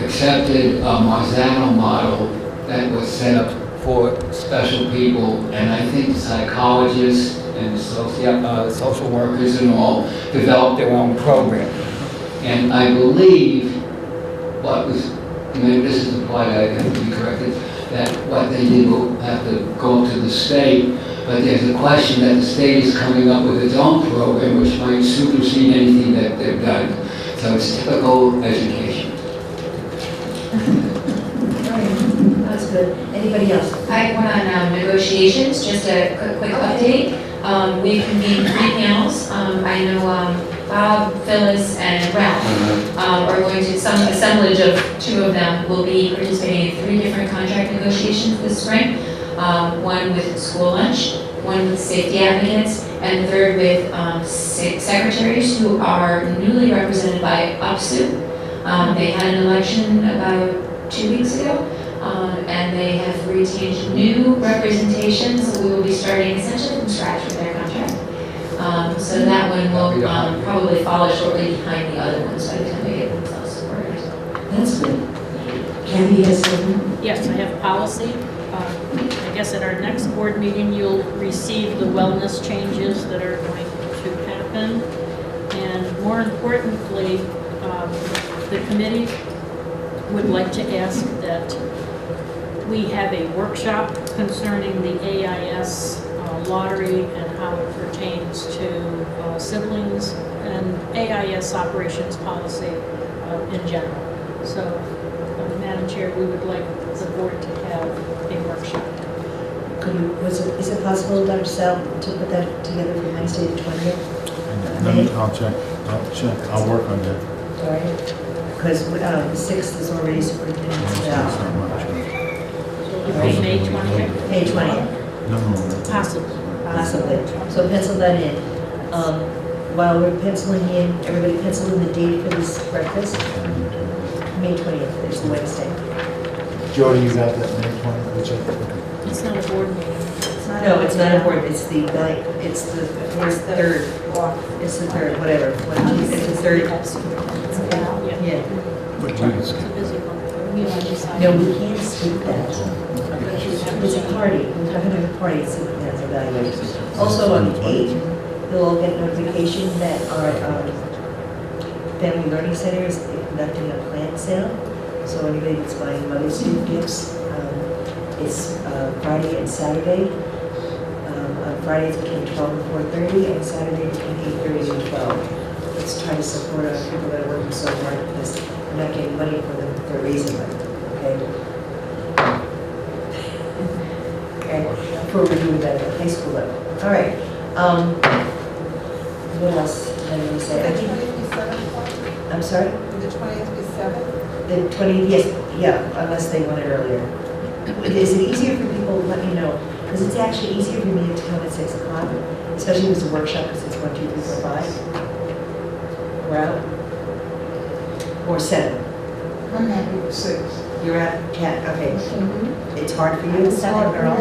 accepted a Marzano model that was set up for special people, and I think psychologists and social workers and all developed their own program. And I believe what was, maybe this is the part I have to be corrected, that what they did will have to go up to the state, but there's a question that the state is coming up with its own program which might supersede anything that they've done. So it's typical education. That's good. Anybody else? I went on negotiations, just a quick update. We convened 3 panels. I know Bob, Phyllis, and Ralph are going to, some assemblage of 2 of them will be participating in 3 different contract negotiations this spring. One with school lunch, one with safety advocates, and the third with secretaries who are newly represented by UPSU. They had an election about 2 weeks ago, and they have retained new representation, so we will be starting essentially from scratch with their contract. So that one will probably follow shortly behind the other ones by the time they get themselves supported. That's good. Candy has something? Yes, I have policy. I guess at our next board meeting, you'll receive the wellness changes that are going to happen. And more importantly, the committee would like to ask that we have a workshop concerning the AIS lottery and how it pertains to siblings and AIS operations policy in general. So, Madam Chair, we would like the board to have a workshop. Is it possible, Dr. Sal, to put that together for Wednesday the 20th? I'll work on that. All right. Because the 6th is already superintendent's eval. May 20th? May 20th. No. Possibly. So pencil that in. While we're penciling in, everybody pencil in the date for this breakfast. May 20th is Wednesday. Jody, you got that May 20th? It's not a board meeting. No, it's not important. It's the ninth. It's the third. It's the third, whatever. It's the third. Yeah. It's a busy one. No, we can't skip that. It's a party. We're having a party. It's a evaluation. Also on the 8th, you'll all get notification that our Family Learning Center is conducting a plant sale. So anybody that's buying Mother's Day gifts, it's Friday and Saturday. On Friday it's between 12 and 4:30, and Saturday between 8:30 and 12. Let's try to support our people that are working so hard because we're not getting money for them, they're raising money, okay? Okay, before we're doing that at the high school level. All right, what else did I want to say? I think, I'm sorry? The 20th be 7? The 20th, yes, yeah, unless they want it earlier. Is it easier for people, let me know, because it's actually easier for me to come at 6 o'clock, especially if it's a workshop, because it's 1, 2, 3, 4, 5. We're out? Or 7? I'm happy with 6. You're at, Kat, okay. It's hard for you? 7 girl.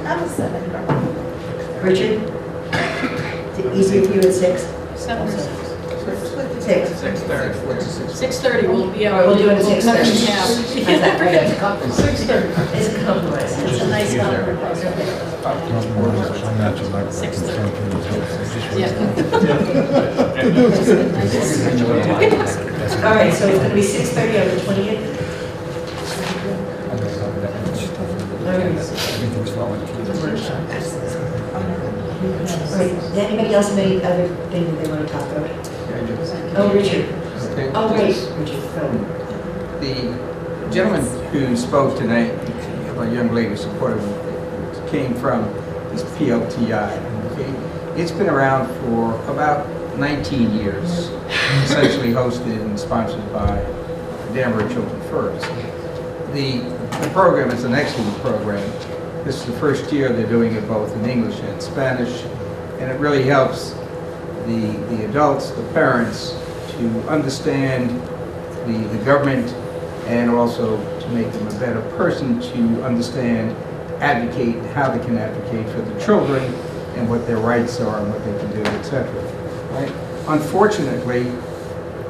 I'm a 7 girl. Richard? Is it easier for you at 6? 7 or 6? 6. 6:30. 6:30 will be All right, we'll do it at cut in 6:30. half. How's that? It's a couple. 6:30. It's a compromise. It's a nice compromise. 6:30. All right, so it's going to be 6:30 on the 20th? All right, does anybody else have any other thing that they want to talk about? Oh, Richard. Okay. Oh, wait, Richard, go. The gentleman who spoke tonight, a young lady supported, came from this PLTI. Okay? It's been around for about 19 years, essentially hosted and sponsored by Danbury Children First. The program is an excellent program. This is the first year they're doing it both in English and Spanish, and it really helps the adults, the parents, to understand the government and also to make them a better person to understand, advocate, how they can advocate for the children and what their rights are and what they can do, etc. Right? Unfortunately,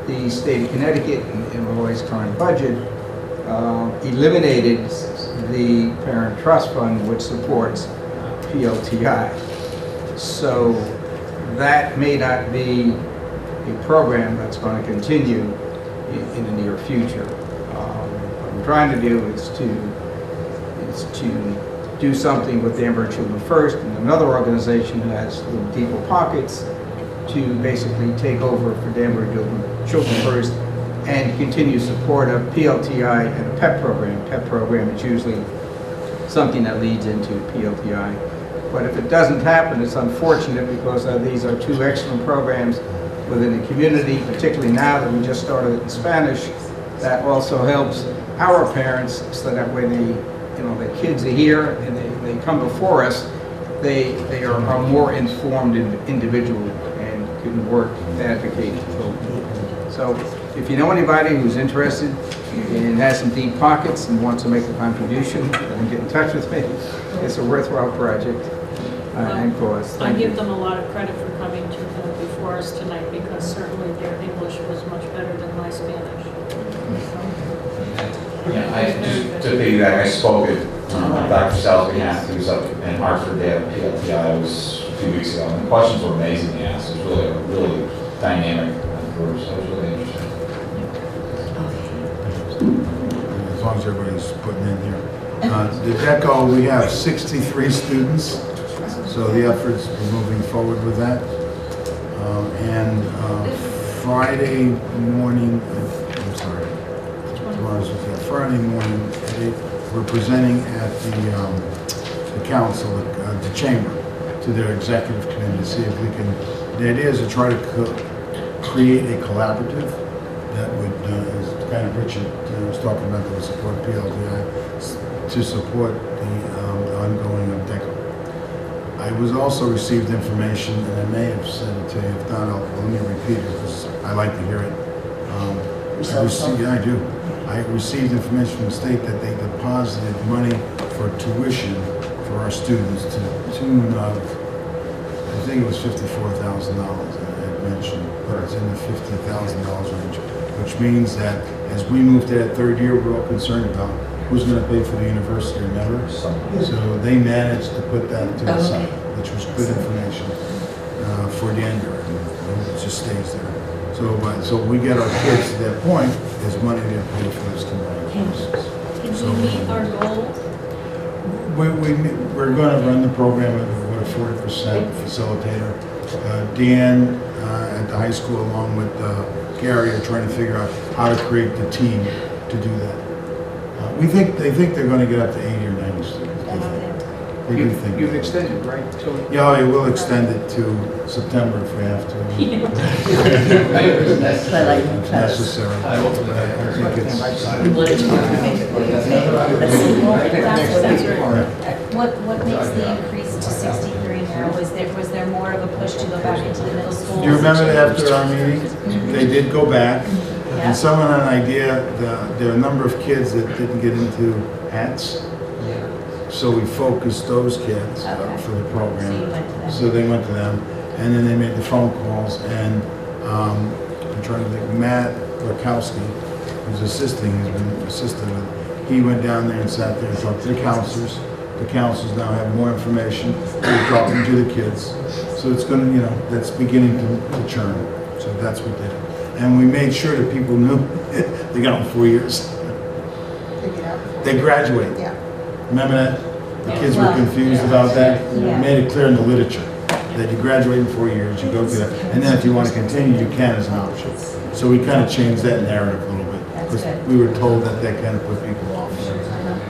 the state of Connecticut, in Roy's current budget, eliminated the Parent Trust Fund, which supports PLTI. So that may not be a program that's going to continue in the near future. What I'm trying to do is to do something with Danbury Children First and another organization who has little deeper pockets to basically take over for Danbury Children First and continue support of PLTI and a PEP program. PEP program is usually something that leads into PLTI. But if it doesn't happen, it's unfortunate because these are two excellent programs within the community, particularly now that we just started it in Spanish. That also helps our parents so that when the kids are here and they come before us, they are a more informed individual and can work and advocate for children. So if you know anybody who's interested and has some deep pockets and wants to make a contribution, then get in touch with me. It's a worthwhile project and cause. I give them a lot of credit for coming to before us tonight because certainly their English was much better than my Spanish. Yeah, just to piggyback, I spoke at Dr. Sal's behalf, he was up in Hartford, they had a PLTI, it was a few weeks ago, and the questions were amazing he asked. It was really dynamic group, so it was really interesting. As long as everybody's putting in here. The DECO, we have 63 students, so the efforts are moving forward with that. Friday morning, Friday morning, we're presenting at the council, the chamber, to their executive committee to see if we can, the idea is to try to create a collaborative that would, as kind of Richard was talking about, that would support PLTI, to support the ongoing of DECO. I was also received information, and I may have said it to you, if not, let me repeat it, because I like to hear it. I do. I received information from the state that they deposited money for tuition for our students to the tune of, I think it was $54,000 I had mentioned, but it's in the $50,000 range, which means that as we move to that third year, we're all concerned about who's going to pay for the university or never. So they managed to put that to the side, which was good information for the end year. It just stays there. So we get our kids to that point, there's money there to pay for those combined courses. Can we meet our goal? We're going to run the program with a 40% facilitator. Dan at the high school, along with Gary, are trying to figure out how to create the team to do that. They think they're going to get up to 80 or 90 students. They do think. You've extended, right? Yeah, I will extend it to September if we have to. If necessary. I think it's. What makes the increase to 63 now? Was there more of a push to go back into the middle schools? Do you remember that after our meeting? They did go back. And someone had an idea, there are a number of kids that didn't get into hats. So we focused those kids for the program. So they went to them. And then they made the phone calls. And I'm trying to think, Matt Rakowski, who's assisting, has been assisting with, he went down there and sat there and talked to the counselors. The counselors now have more information. They're talking to the kids. So it's going to, you know, that's beginning to churn. So that's what they did. And we made sure that people knew they got them 4 years. They graduate. Yeah. Remember that? The kids were confused about that. Yeah. Made it clear in the literature that you graduate in 4 years, you go through that. And then if you want to continue, you can as an option. So we kind of changed that narrative a little bit. Because we were told that that kind of put people off.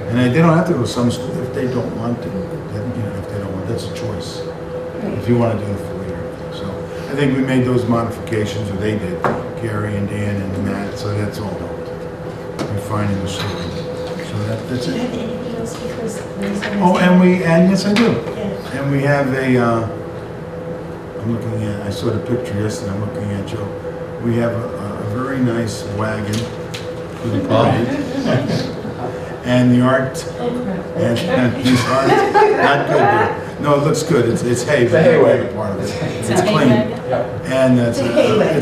And they don't have to go to some school if they don't want to. Then, you know, if they don't want, that's a choice. If you want to do the 4 year. So I think we made those modifications, or they did, Gary and Dan and Matt, so that's all helped. Refining the story. So that's Do you have it. anything else because? Oh, and yes I do. And we have a, I'm looking at, I saw the picture yesterday, I'm looking at Joe. We have a very nice wagon for the parade. And the art, and the art, not good there. No, it looks good, it's hay, but the wagon part of it. It's clean. And it's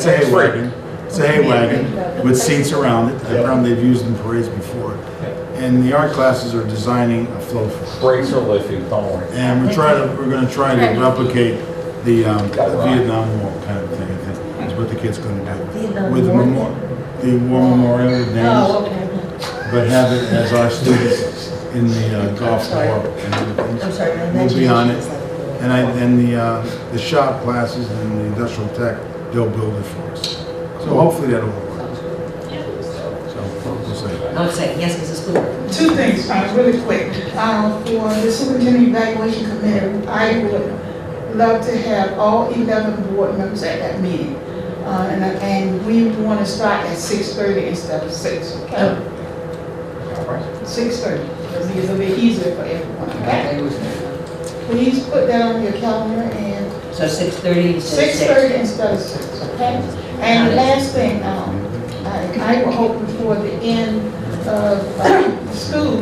a hay wagon. It's a hay wagon with seats around it. I found they've used in parades before. And the art classes are designing a flow for Brakes are lifted, don't worry. and we're going to try to replicate the Vietnam War kind of thing. I think that's what the kids going to do with the war memorial with names, Oh, okay. but have it as our students in the Gulf War and other things. I'm sorry, my We'll be on it, imagination and the shop classes and the industrial tech, they'll build it for us. So hopefully that'll work. So we'll see. I'm saying, yes, Mrs. Cooper. Two things, really quick. For the superintendent evaluation committee, I would love to have all 11 board members at that meeting. And we want to start at 6:30 instead of 6, okay? 6:30, because it'll be easier for everyone, okay? Please put that on your calendar and So 6:30 instead of 6. 6:30 instead of 6, okay? And the last thing, I will hope before the end of school,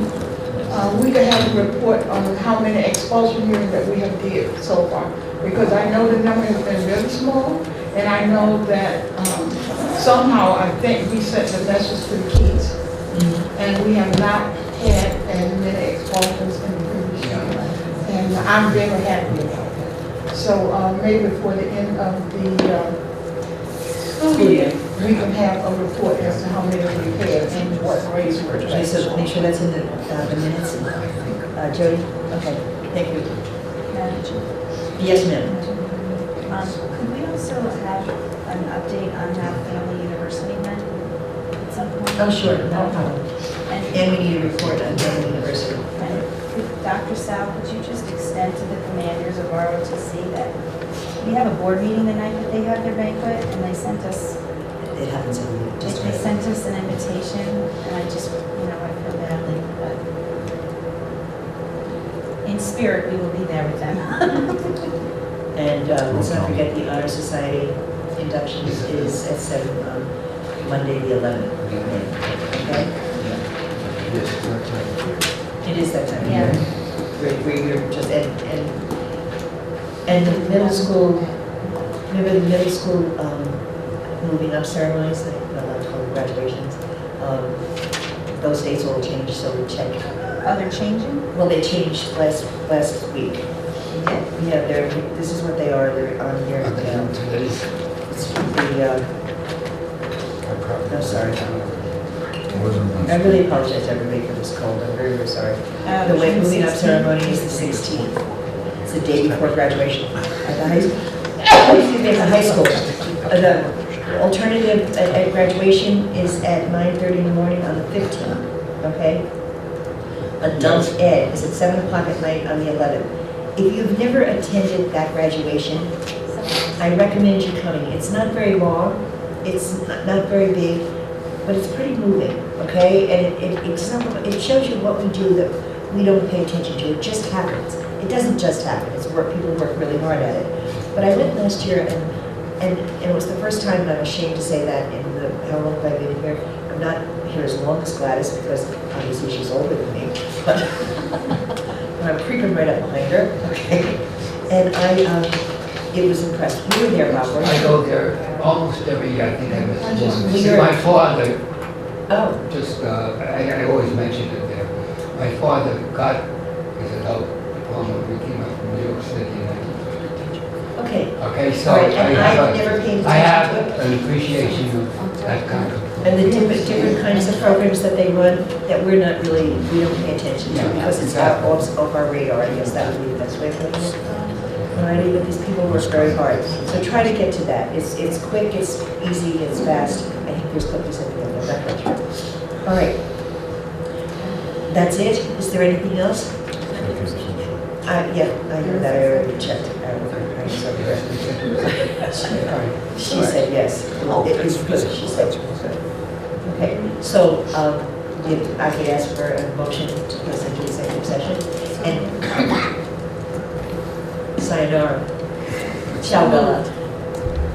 we could have a report on how many expulsion hearings that we have did so far. Because I know the number has been really small, and I know that somehow I think we set the message to the kids. And we have not had as many expulsions in the previous year. And I'm very happy about that. So maybe before the end of the school year, we can have a report as to how many we had and what grades were. Okay, so make sure that's in the minutes. Jody? Okay, thank you. Yes, ma'am. Could we also have an update on that family university then at some point? Oh, sure, no problem. And we need a report on Daniel University. And Dr. Sal, could you just extend to the commanders of ROTC that we have a board meeting the night that they have their banquet, and they sent us, It happens every year. they sent us an invitation, and I just, I feel badly, but in spirit, we will be there with them. And let's not forget the Honor Society induction is at 7 on Monday, the 11th. Okay? It is that time. Yeah. We're just, and the middle school, remember the middle school moving up ceremonies, not called graduations, those dates all changed, so we check. Oh, they're changing? Well, they changed last week. Yeah, this is what they are, they're on here. It's the, I'm sorry. I really apologize to everybody for this cold, I'm very, very sorry. The way moving up ceremony is the 16th. It's the day before graduation at the high school. Excuse me, at the high school. The alternative at graduation is at 9:30 in the morning on the 15th, okay? Adult ed is at 7 o'clock at night on the 11th. If you've never attended that graduation, I recommend you coming. It's not very long, it's not very big, but it's pretty moving, okay? And it shows you what we do that we don't pay attention to. It just happens. It doesn't just happen. It's work. People work really hard at it. But I went last year, and it was the first time, and I'm ashamed to say that in how long I've been here. I'm not here as long as Gladys because obviously she's older than me, but I'm creeping right up behind her. Okay, and it was impressed. You were there, Bob, weren't you? I go there almost every year. I think I was We were- my father. Oh. Just, I always mention it there. My father got his adult diploma when we came up from New York City in 1952. Okay. Okay, so All right, and I I've never paid I have attention to it. an appreciation of that kind of. And the different kinds of programs that they run that we're not really, we don't pay attention to Yeah, because it's out of our radar. I guess that would be the best way of putting it. All right, but these people work very hard. So try to get to that. It's quick, it's easy, it's fast. I think there's cookies at the end of that. All right. That's it? Is there anything else? Yeah, I know that. I already checked. She said yes. It was good, she said. Okay, so if I could ask for a motion to place into executive session and sayonara. Ciao, Bella.